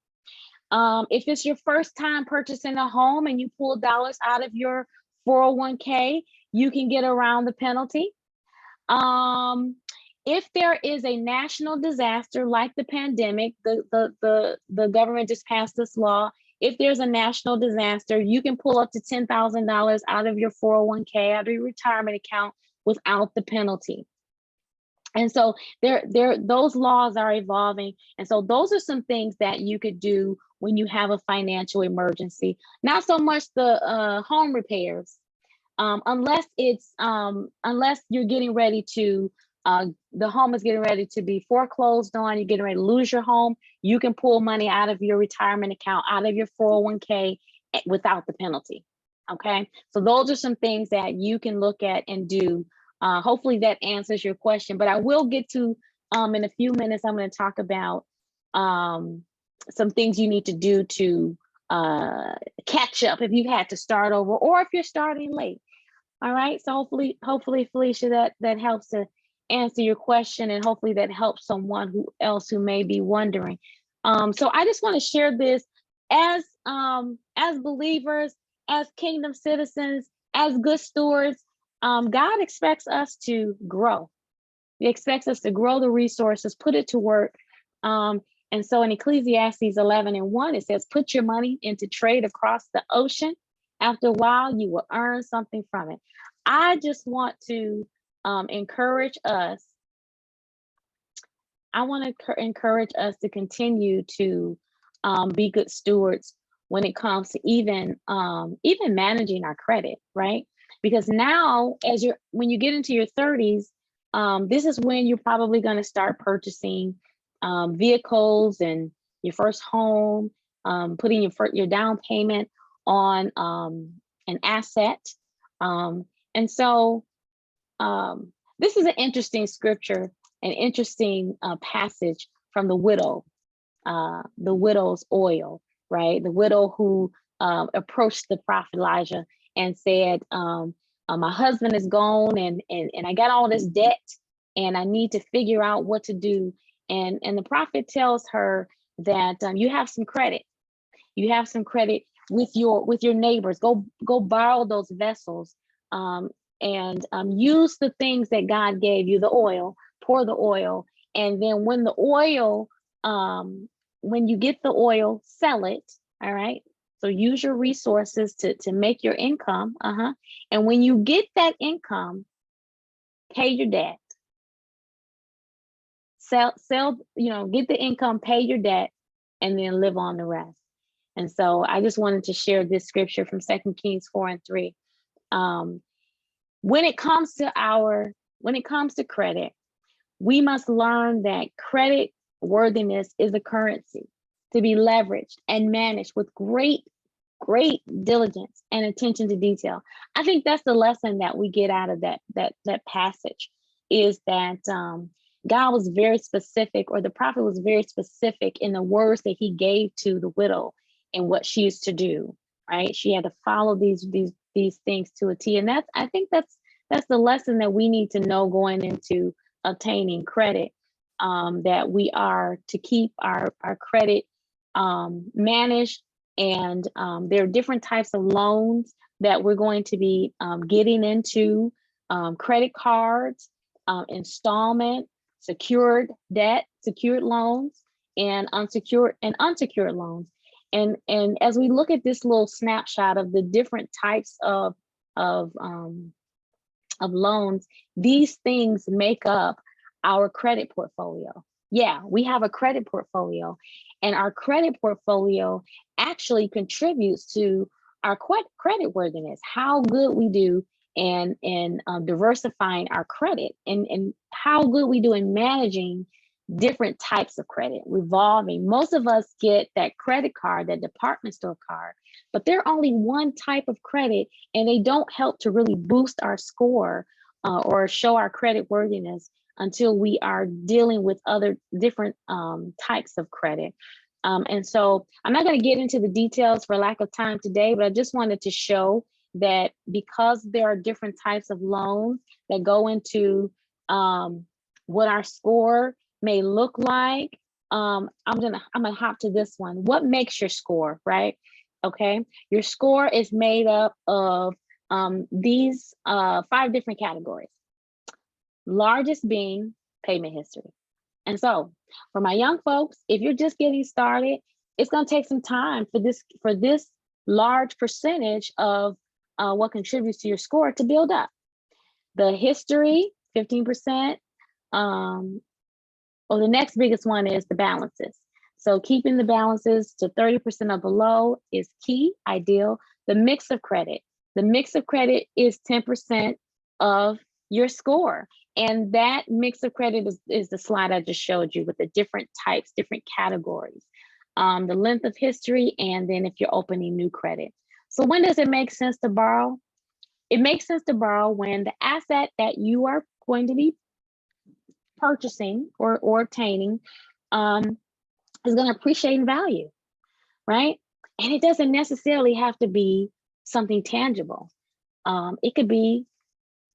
If it's your first time purchasing a home and you pull dollars out of your 401k, you can get around the penalty. If there is a national disaster like the pandemic, the government just passed this law. If there's a national disaster, you can pull up to $10,000 out of your 401k, out of your retirement account without the penalty. And so those laws are evolving. And so those are some things that you could do when you have a financial emergency. Not so much the home repairs, unless you're getting ready to, the home is getting ready to be foreclosed on, you're getting ready to lose your home, you can pull money out of your retirement account, out of your 401k without the penalty. Okay, so those are some things that you can look at and do. Hopefully that answers your question, but I will get to, in a few minutes, I'm going to talk about some things you need to do to catch up if you had to start over or if you're starting late. All right, so hopefully Felicia, that helps to answer your question, and hopefully that helps someone else who may be wondering. So I just want to share this as believers, as kingdom citizens, as good stewards. God expects us to grow. He expects us to grow the resources, put it to work. And so in Ecclesiastes 11:1, it says, put your money into trade across the ocean. After a while, you will earn something from it. I just want to encourage us. I want to encourage us to continue to be good stewards when it comes to even managing our credit, right? Because now, when you get into your 30s, this is when you're probably going to start purchasing vehicles and your first home, putting your down payment on an asset, and so this is an interesting scripture, an interesting passage from the widow's oil, right? The widow who approached the prophet Elijah and said, my husband is gone and I got all this debt and I need to figure out what to do. And the prophet tells her that you have some credit. You have some credit with your neighbors. Go borrow those vessels and use the things that God gave you, the oil, pour the oil. And then when the oil, when you get the oil, sell it. All right. So use your resources to make your income. And when you get that income, pay your debt. Sell, get the income, pay your debt, and then live on the rest. And so I just wanted to share this scripture from 2 Kings 4:3. When it comes to credit, we must learn that credit worthiness is a currency to be leveraged and managed with great diligence and attention to detail. I think that's the lesson that we get out of that passage, is that God was very specific, or the prophet was very specific in the words that he gave to the widow and what she used to do, right? She had to follow these things to a T. And I think that's the lesson that we need to know going into obtaining credit, that we are to keep our credit managed. And there are different types of loans that we're going to be getting into: credit cards, installment, secured debt, secured loans, and unsecured loans. And as we look at this little snapshot of the different types of loans, these things make up our credit portfolio. Yeah, we have a credit portfolio, and our credit portfolio actually contributes to our credit worthiness, how good we do in diversifying our credit, and how good we do in managing different types of credit, revolving. Most of us get that credit card, that department store card, but they're only one type of credit, and they don't help to really boost our score or show our credit worthiness until we are dealing with other different types of credit. And so I'm not going to get into the details for lack of time today, but I just wanted to show that because there are different types of loans that go into what our score may look like. I'm gonna hop to this one. What makes your score, right? Okay, your score is made up of these 5 different categories. Largest being payment history. And so for my young folks, if you're just getting started, it's going to take some time for this large percentage of what contributes to your score to build up. The history, 15%. The next biggest one is the balances. So keeping the balances to 30% or below is key, ideal. The mix of credit. The mix of credit is 10% of your score. And that mix of credit is the slide I just showed you with the different types, different categories, the length of history, and then if you're opening new credit. So when does it make sense to borrow? It makes sense to borrow when the asset that you are going to be purchasing or obtaining is going to appreciate in value, right? And it doesn't necessarily have to be something tangible. It could be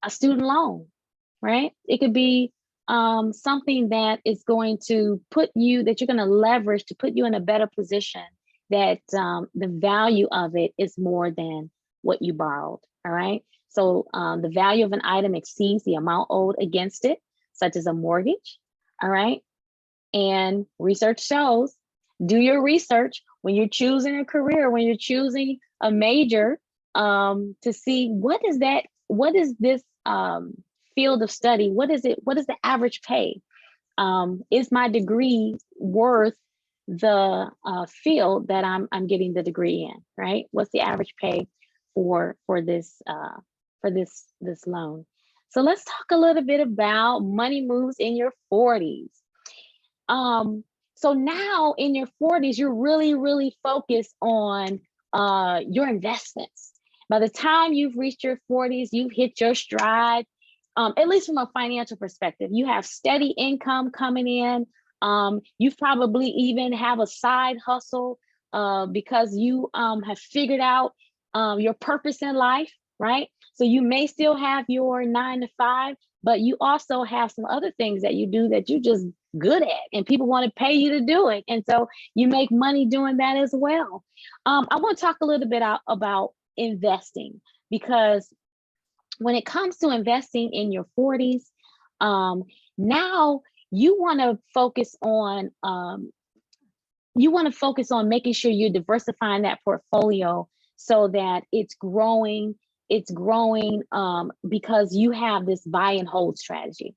a student loan, right? It could be something that is going to that you're going to leverage to put you in a better position, that the value of it is more than what you borrowed, all right? So the value of an item exceeds the amount owed against it, such as a mortgage, all right? And research shows, do your research when you're choosing a career, when you're choosing a major, to see what does that this field of study? What is it? What is the average pay? Is my degree worth the field that I'm getting the degree in? Right? What's the average pay for this loan? So let's talk a little bit about money moves in your 40s. So now in your 40s, you're really focused on your investments. By the time you've reached your 40s, you've hit your stride, at least from a financial perspective. You have steady income coming in. You probably even have a side hustle because you have figured out your purpose in life, right? So you may still have your 9 to 5, but you also have some other things that you do that you just good at, and people want to pay you to do it. And so you make money doing that as well. I want to talk a little bit about investing, because when it comes to investing in your 40s, now you want to focus on making sure you're diversifying that portfolio so that it's growing. It's growing because you have this buy and hold strategy.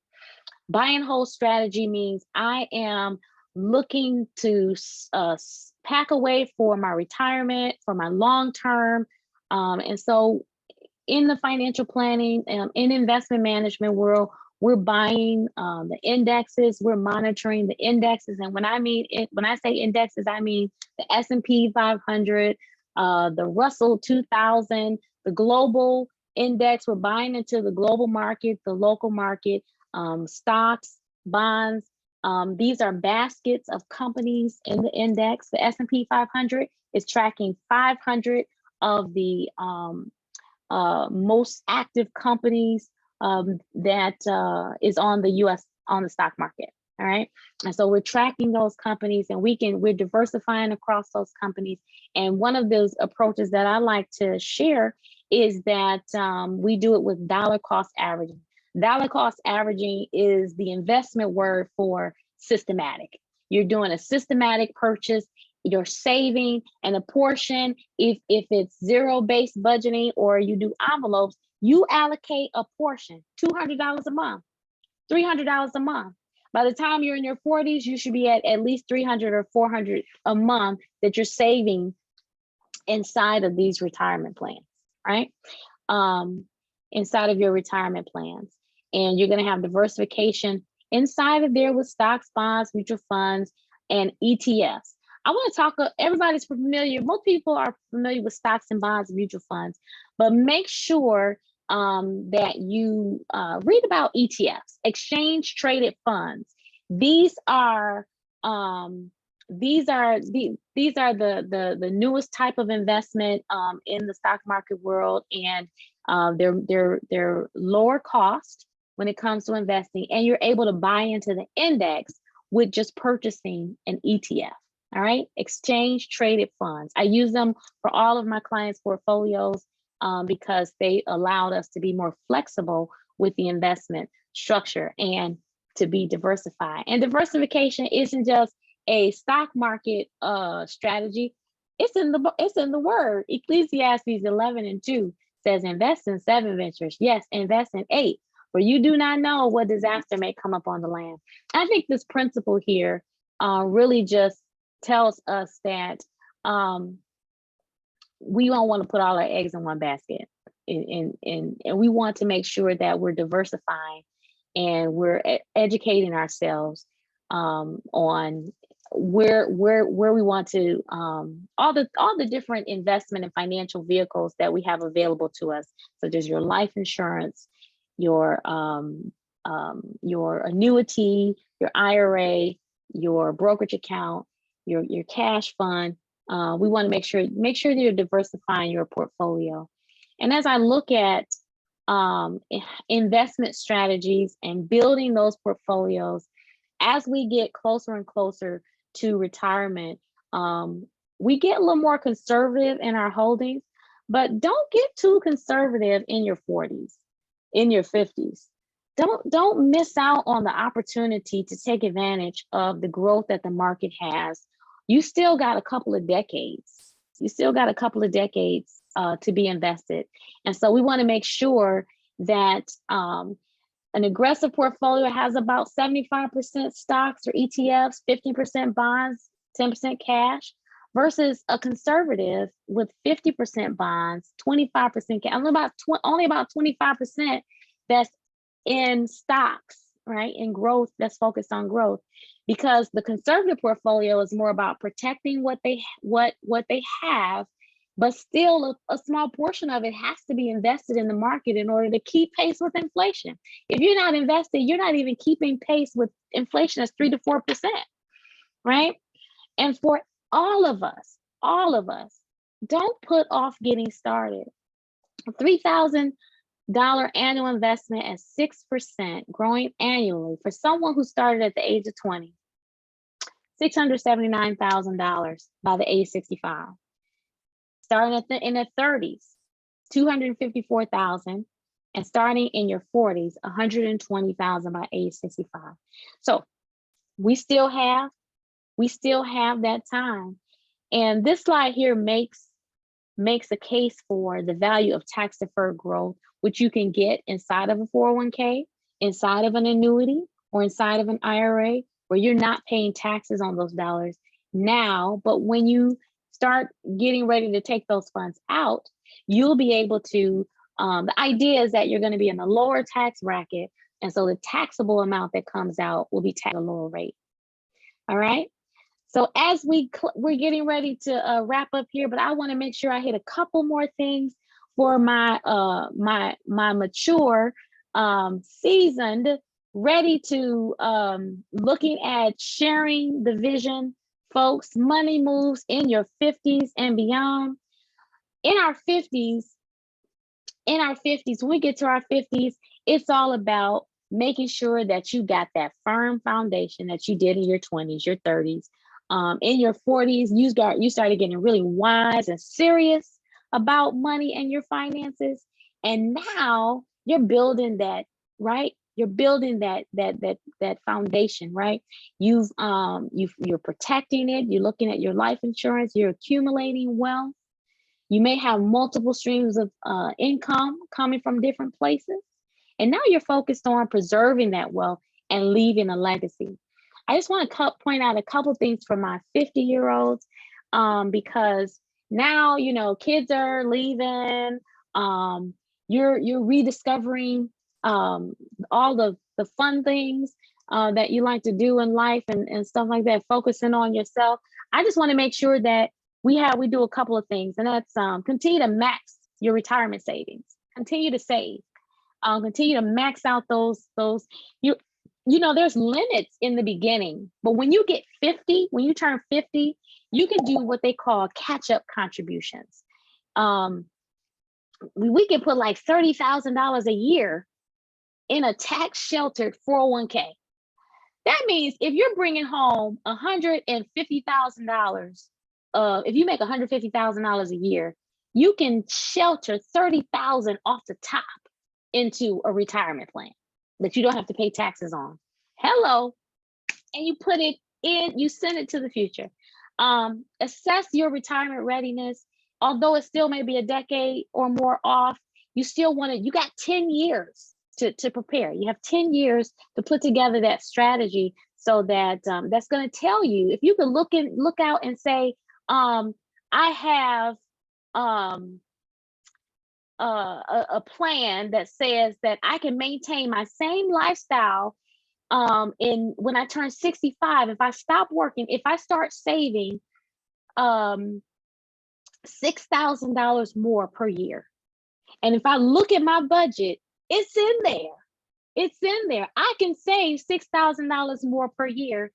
Buy and hold strategy means I am looking to pack away for my retirement, for my long term. And so in the financial planning and in investment management world, we're buying the indexes, we're monitoring the indexes. And when I say indexes, I mean the S&P 500, the Russell 2000, the global index. We're buying into the global market, the local market, stocks, bonds. These are baskets of companies in the index. The S&P 500 is tracking 500 of the most active companies that is on the US, on the stock market. All right. And so we're tracking those companies, and we're diversifying across those companies. And one of those approaches that I like to share is that we do it with dollar cost averaging. Dollar cost averaging is the investment word for systematic. You're doing a systematic purchase, you're saving, and a portion, if it's zero-based budgeting or you do envelopes, you allocate a portion, $200 a month, $300 a month. By the time you're in your 40s, you should be at least $300 or $400 a month that you're saving inside of these retirement plans, right? Inside of your retirement plans. And you're going to have diversification inside of there with stocks, bonds, mutual funds, and ETFs. I want to talk, everybody's familiar, most people are familiar with stocks and bonds and mutual funds, but make sure that you read about ETFs, exchange traded funds. These are the newest type of investment in the stock market world, and they're lower cost when it comes to investing, and you're able to buy into the index with just purchasing an ETF. All right, exchange traded funds. I use them for all of my clients' portfolios because they allowed us to be more flexible with the investment structure and to be diversified. And diversification isn't just a stock market strategy. It's in the word. Ecclesiastes 11:2 says, invest in 7 ventures. Yes, invest in 8. For you do not know what disaster may come upon the land. I think this principle here really just tells us that we don't want to put all our eggs in one basket, and we want to make sure that we're diversifying and we're educating ourselves on where we want to all the different investment and financial vehicles that we have available to us, such as your life insurance, your annuity, your IRA, your brokerage account, your cash fund. We want to make sure that you're diversifying your portfolio. And as I look at investment strategies and building those portfolios, as we get closer and closer to retirement, we get a little more conservative in our holdings, but don't get too conservative in your 40s, in your 50s. Don't miss out on the opportunity to take advantage of the growth that the market has. You still got a couple of decades. You still got a couple of decades to be invested. And so we want to make sure that an aggressive portfolio has about 75% stocks or ETFs, 50% bonds, 10% cash, versus a conservative with 50% bonds, 25% cash, only about 25% that's in stocks, right? In growth, that's focused on growth. Because the conservative portfolio is more about protecting what they have, but still a small portion of it has to be invested in the market in order to keep pace with inflation. If you're not invested, you're not even keeping pace with inflation. That's 3 to 4%, right? And for all of us, don't put off getting started. $3,000 annual investment at 6%, growing annually for someone who started at the age of 20, $679,000 by the age 65. Starting in the 30s, $254,000, and starting in your 40s, $120,000 by age 65. So we still have that time. And this slide here makes a case for the value of tax deferred growth, which you can get inside of a 401k, inside of an annuity, or inside of an IRA, where you're not paying taxes on those dollars now. But when you start getting ready to take those funds out, you'll be able to, the idea is that you're going to be in a lower tax bracket. And so the taxable amount that comes out will be taxed at a lower rate. All right. So as we're getting ready to wrap up here, but I want to make sure I hit a couple more things for my mature, seasoned, ready to looking at sharing the vision, folks. Money moves in your 50s and beyond. In our 50s, when we get to our 50s, it's all about making sure that you got that firm foundation that you did in your 20s, your 30s. In your 40s, you started getting really wise and serious about money and your finances. And now you're building that, right? You're building that foundation, right? You're protecting it. You're looking at your life insurance. You're accumulating wealth. You may have multiple streams of income coming from different places. And now you're focused on preserving that wealth and leaving a legacy. I just want to point out a couple things for my 50-year-olds, because now, kids are leaving. You're rediscovering all the fun things that you like to do in life and stuff like that, focusing on yourself. I just want to make sure that we do a couple of things, and that's continue to max your retirement savings. Continue to save. Continue to max out those. There's limits in the beginning, but when you turn 50, you can do what they call catch-up contributions. We can put like $30,000 a year in a tax-sheltered 401k. That means if you're bringing home $150,000, if you make $150,000 a year, you can shelter $30,000 off the top into a retirement plan that you don't have to pay taxes on. Hello. And you put it in, you send it to the future. Assess your retirement readiness. Although it still may be a decade or more off, you got 10 years to prepare. You have 10 years to put together that strategy, so that that's going to tell you, if you can look out and say, I have a plan that says that I can maintain my same lifestyle when I turn 65. If I stop working, if I start saving $6,000 more per year, and if I look at my budget, it's in there. I can save $6,000 more per year.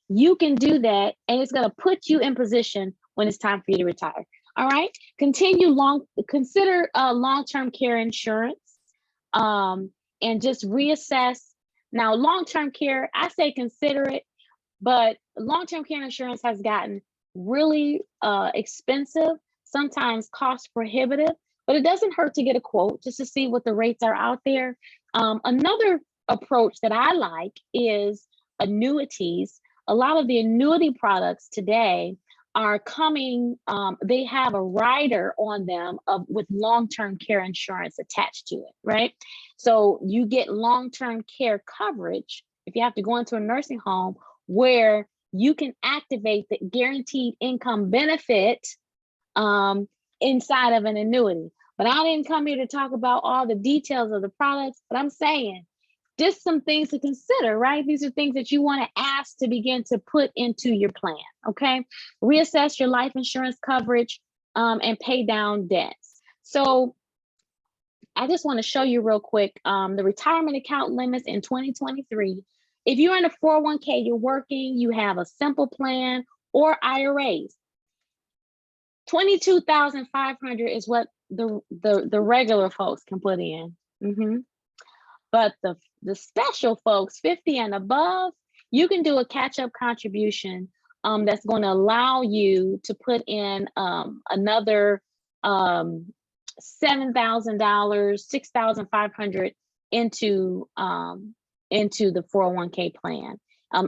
You can do that, and it's going to put you in position when it's time for you to retire. All right. Consider long-term care insurance, and just reassess. Now, long-term care, I say consider it, but long-term care insurance has gotten really expensive, sometimes cost prohibitive, but it doesn't hurt to get a quote just to see what the rates are out there. Another approach that I like is annuities. A lot of the annuity products today are coming, they have a rider on them with long-term care insurance attached to it, right? So you get long-term care coverage if you have to go into a nursing home, where you can activate the guaranteed income benefit inside of an annuity. But I didn't come here to talk about all the details of the products, but I'm saying just some things to consider, right? These are things that you want to ask to begin to put into your plan, okay? Reassess your life insurance coverage and pay down debts. So I just want to show you real quick the retirement account limits in 2023. If you're in a 401k, you're working, you have a simple plan or IRAs, 22,500 is what the regular folks can put in. But the special folks, 50 and above, you can do a catch-up contribution that's going to allow you to put in another $7,000, 6,500 into the 401k plan.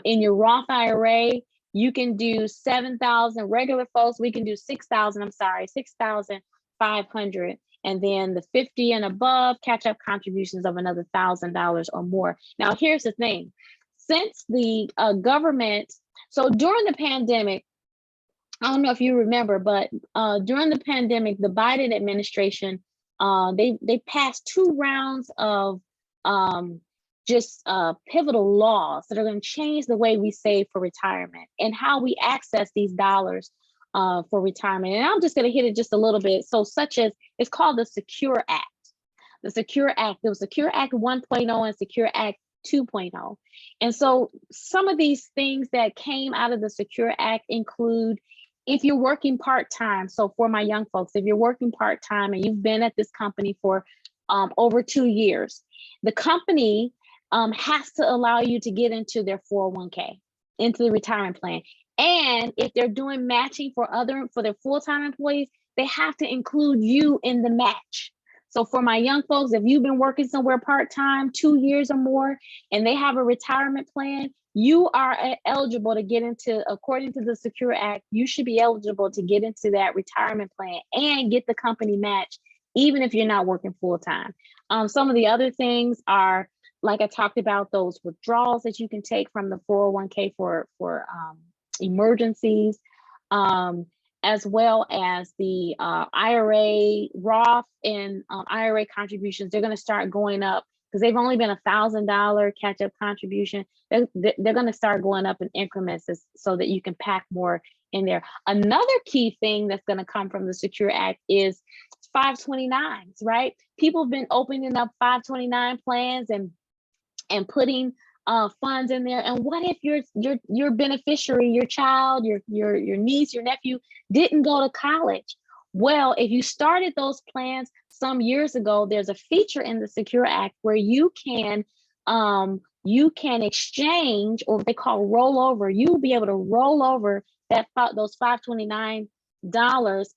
In your Roth IRA, you can do 7,000. Regular folks, we can do 6,000. I'm sorry, 6,500. And then the 50 and above, catch-up contributions of another $1,000 or more. Now, here's the thing. Since the government, so during the pandemic, I don't know if you remember, but during the pandemic, the Biden administration, they passed 2 rounds of pivotal laws that are going to change the way we save for retirement and how we access these dollars for retirement. And I'm just going to hit it just a little bit. So such as, it's called the Secure Act. The Secure Act, there was Secure Act 1.0 and Secure Act 2.0. And so some of these things that came out of the Secure Act include, if you're working part-time, so for my young folks, if you're working part-time and you've been at this company for over 2 years, the company has to allow you to get into their 401k, into the retirement plan. And if they're doing matching for their full-time employees, they have to include you in the match. So for my young folks, if you've been working somewhere part-time 2 years or more, and they have a retirement plan, you are eligible to get into, according to the Secure Act, you should be eligible to get into that retirement plan and get the company match, even if you're not working full-time. Some of the other things are, like I talked about, those withdrawals that you can take from the 401k for emergencies, as well as the IRA, Roth, and IRA contributions. They're going to start going up because they've only been $1,000 catch-up contribution. They're going to start going up in increments so that you can pack more in there. Another key thing that's going to come from the Secure Act is 529s, right? People have been opening up 529 plans and putting funds in there. And what if your beneficiary, your child, your niece, your nephew didn't go to college? Well, if you started those plans some years ago, there's a feature in the Secure Act where you can exchange, or what they call rollover. You will be able to roll over those $529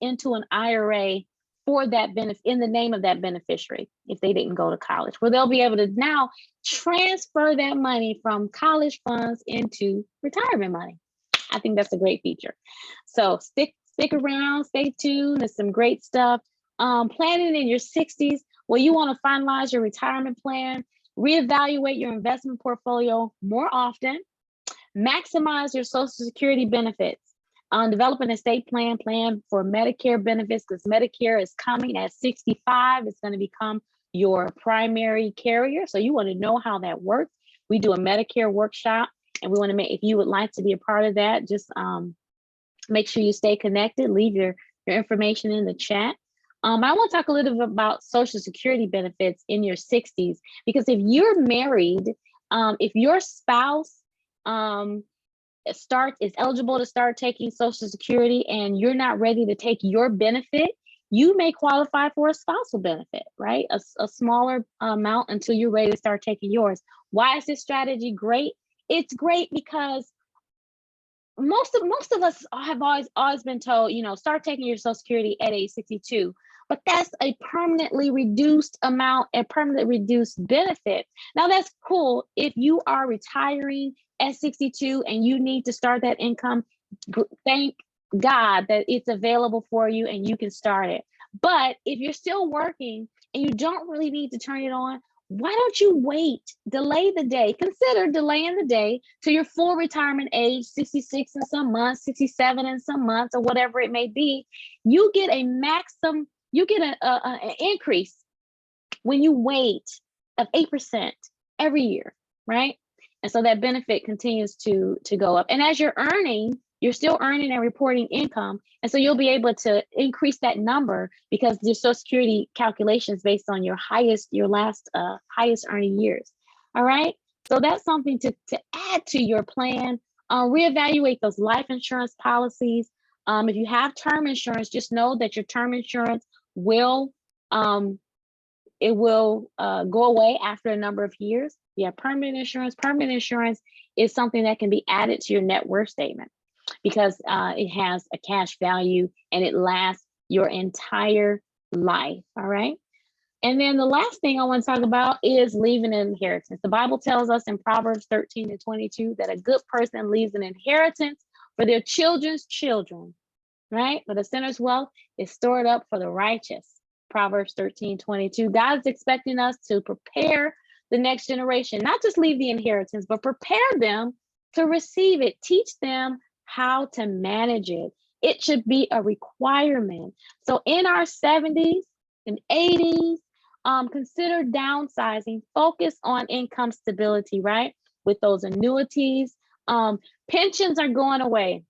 into an IRA for that benefit, in the name of that beneficiary, if they didn't go to college, where they'll be able to now transfer that money from college funds into retirement money. I think that's a great feature. So stick around, stay tuned. There's some great stuff. Planning in your 60s, well, you want to finalize your retirement plan, reevaluate your investment portfolio more often, maximize your Social Security benefits. Develop an estate plan for Medicare benefits, because Medicare is coming at 65. It's going to become your primary carrier. So you want to know how that works. We do a Medicare workshop, and we want to if you would like to be a part of that, just make sure you stay connected. Leave your information in the chat. I want to talk a little bit about Social Security benefits in your 60s, because if you're married, if your spouse is eligible to start taking Social Security and you're not ready to take your benefit, you may qualify for a spousal benefit, right? A smaller amount until you're ready to start taking yours. Why is this strategy great? It's great because most of us have always been told, start taking your Social Security at age 62. But that's a permanently reduced amount, a permanently reduced benefit. Now that's cool if you are retiring at 62 and you need to start that income. Thank God that it's available for you and you can start it. But if you're still working and you don't really need to turn it on, why don't you wait? Delay the day. Consider delaying the day to your full retirement age, 66 in some months, 67 in some months, or whatever it may be. You get a maximum, you get an increase when you wait of 8% every year, right? And so that benefit continues to go up. And as you're earning, you're still earning and reporting income. And so you'll be able to increase that number because your Social Security calculations based on your last highest earning years. All right. So that's something to add to your plan. Reevaluate those life insurance policies. If you have term insurance, just know that your term insurance will go away after a number of years. You have permanent insurance. Permanent insurance is something that can be added to your net worth statement because it has a cash value and it lasts your entire life. All right. And then the last thing I want to talk about is leaving an inheritance. The Bible tells us in Proverbs 13:22 that a good person leaves an inheritance for their children's children, right? But a sinner's wealth is stored up for the righteous. Proverbs 13:22. God's expecting us to prepare the next generation, not just leave the inheritance, but prepare them to receive it. Teach them how to manage it. It should be a requirement. So in our 70s and 80s, consider downsizing, focus on income stability, right? With those annuities. Pensions are going away.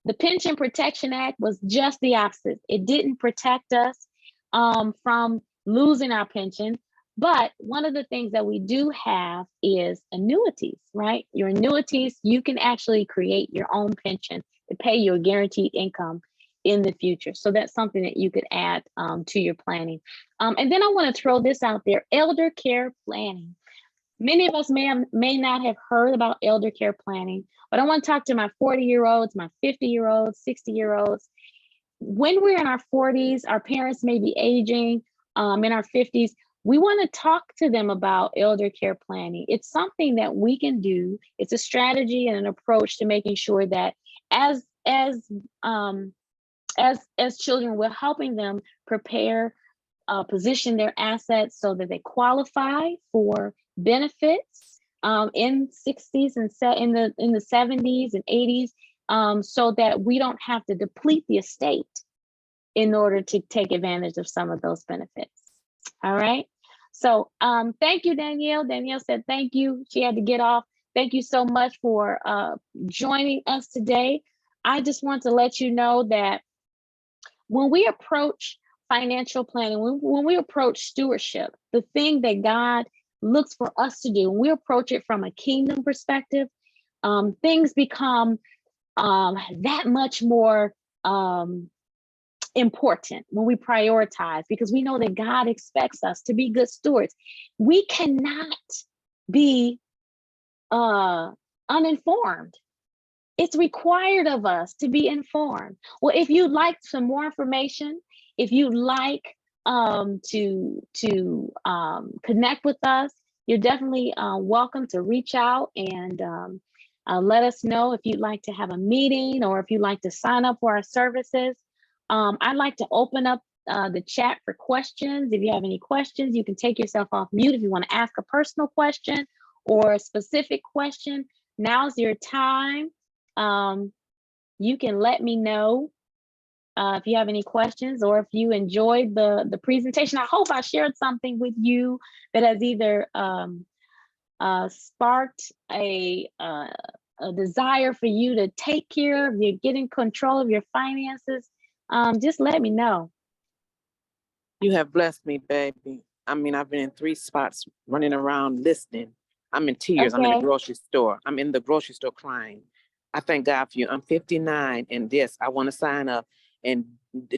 The Pension Protection Act was just the opposite. It didn't protect us from losing our pension. But one of the things that we do have is annuities, right? Your annuities, you can actually create your own pension to pay your guaranteed income in the future. So that's something that you could add to your planning. And then I want to throw this out there, elder care planning. Many of us may not have heard about elder care planning, but I want to talk to my 40-year-olds, my 50-year-olds, 60-year-olds. When we're in our 40s, our parents may be aging in our 50s. We want to talk to them about elder care planning. It's something that we can do. It's a strategy and an approach to making sure that as children, we're helping them prepare, position their assets so that they qualify for benefits in 60s and in the 70s and 80s, so that we don't have to deplete the estate in order to take advantage of some of those benefits. All right. So thank you, Danielle. Danielle said thank you. She had to get off. Thank you so much for joining us today. I just want to let you know that when we approach financial planning, when we approach stewardship, the thing that God looks for us to do, when we approach it from a kingdom perspective, things become that much more important when we prioritize, because we know that God expects us to be good stewards. We cannot be uninformed. It's required of us to be informed. Well, if you'd like some more information, if you'd like to connect with us, you're definitely welcome to reach out and let us know if you'd like to have a meeting or if you'd like to sign up for our services. I'd like to open up the chat for questions. If you have any questions, you can take yourself off mute. If you want to ask a personal question or a specific question, now's your time. You can let me know if you have any questions or if you enjoyed the presentation. I hope I shared something with you that has either sparked a desire for you to take care of your, get in control of your finances. Just let me know. You have blessed me, baby. I mean, I've been in 3 spots running around listening. I'm in tears. Okay. I'm in the grocery store. I'm in the grocery store crying. I thank God for you. I'm 59 and this, I want to sign up and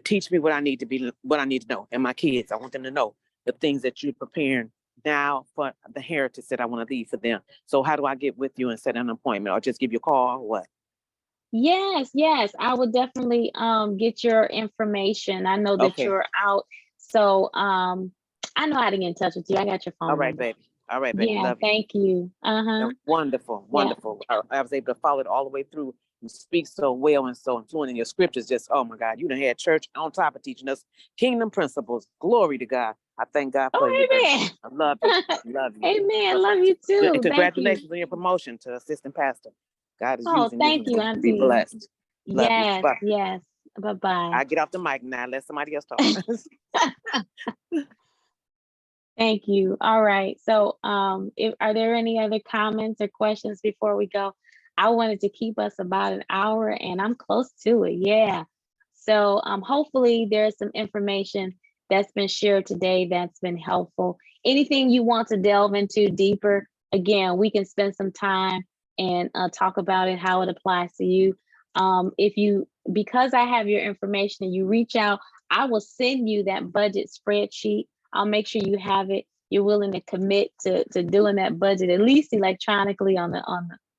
teach me what I need to be, what I need to know. And my kids, I want them to know the things that you're preparing now for the heritage that I want to leave for them. So how do I get with you and set an appointment, or just give you a call or what? Yes, I will definitely get your information. I know that you're out. So I know how to get in touch with you. I got your phone. All right, baby. All right, baby. Yeah, love thank you. Wonderful. Yeah. I was able to follow it all the way through You speak so well and so fluent in your scriptures. Just, oh my God, you done had church on top of teaching us kingdom principles. Glory to God. I thank God for you. amen. I love you. Love you. Amen. Love you too. And Thank you. congratulations on your promotion to assistant pastor. God is Oh, using thank you, you to be Auntie. blessed. Love you. Yes, Bye. yes. Bye-bye. I get off the mic now. Let somebody else talk. Thank you. All right. So, are there any other comments or questions before we go? I wanted to keep us about an hour, and I'm close to it. Yeah. So, hopefully, there's some information that's been shared today that's been helpful. Anything you want to delve into deeper, again, we can spend some time and talk about it, how it applies to you. Because I have your information and you reach out, I will send you that budget spreadsheet. I'll make sure you have it. You're willing to commit to doing that budget, at least electronically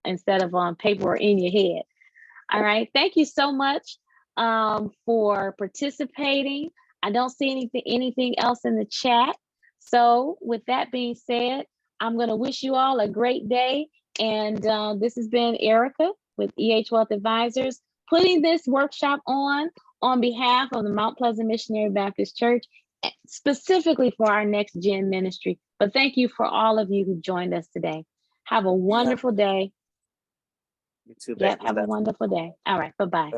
instead of on paper or in your head. All right. Thank you so much for participating. I don't see anything else in the chat. So with that being said, I'm going to wish you all a great day. And this has been Erica with EH Wealth Advisors, putting this workshop on behalf of the Mount Pleasant Missionary Baptist Church, specifically for our Next Gen ministry. But thank you for all of you who joined us today. Have a wonderful day. You too, Yep, baby. have a wonderful day. All right, bye-bye.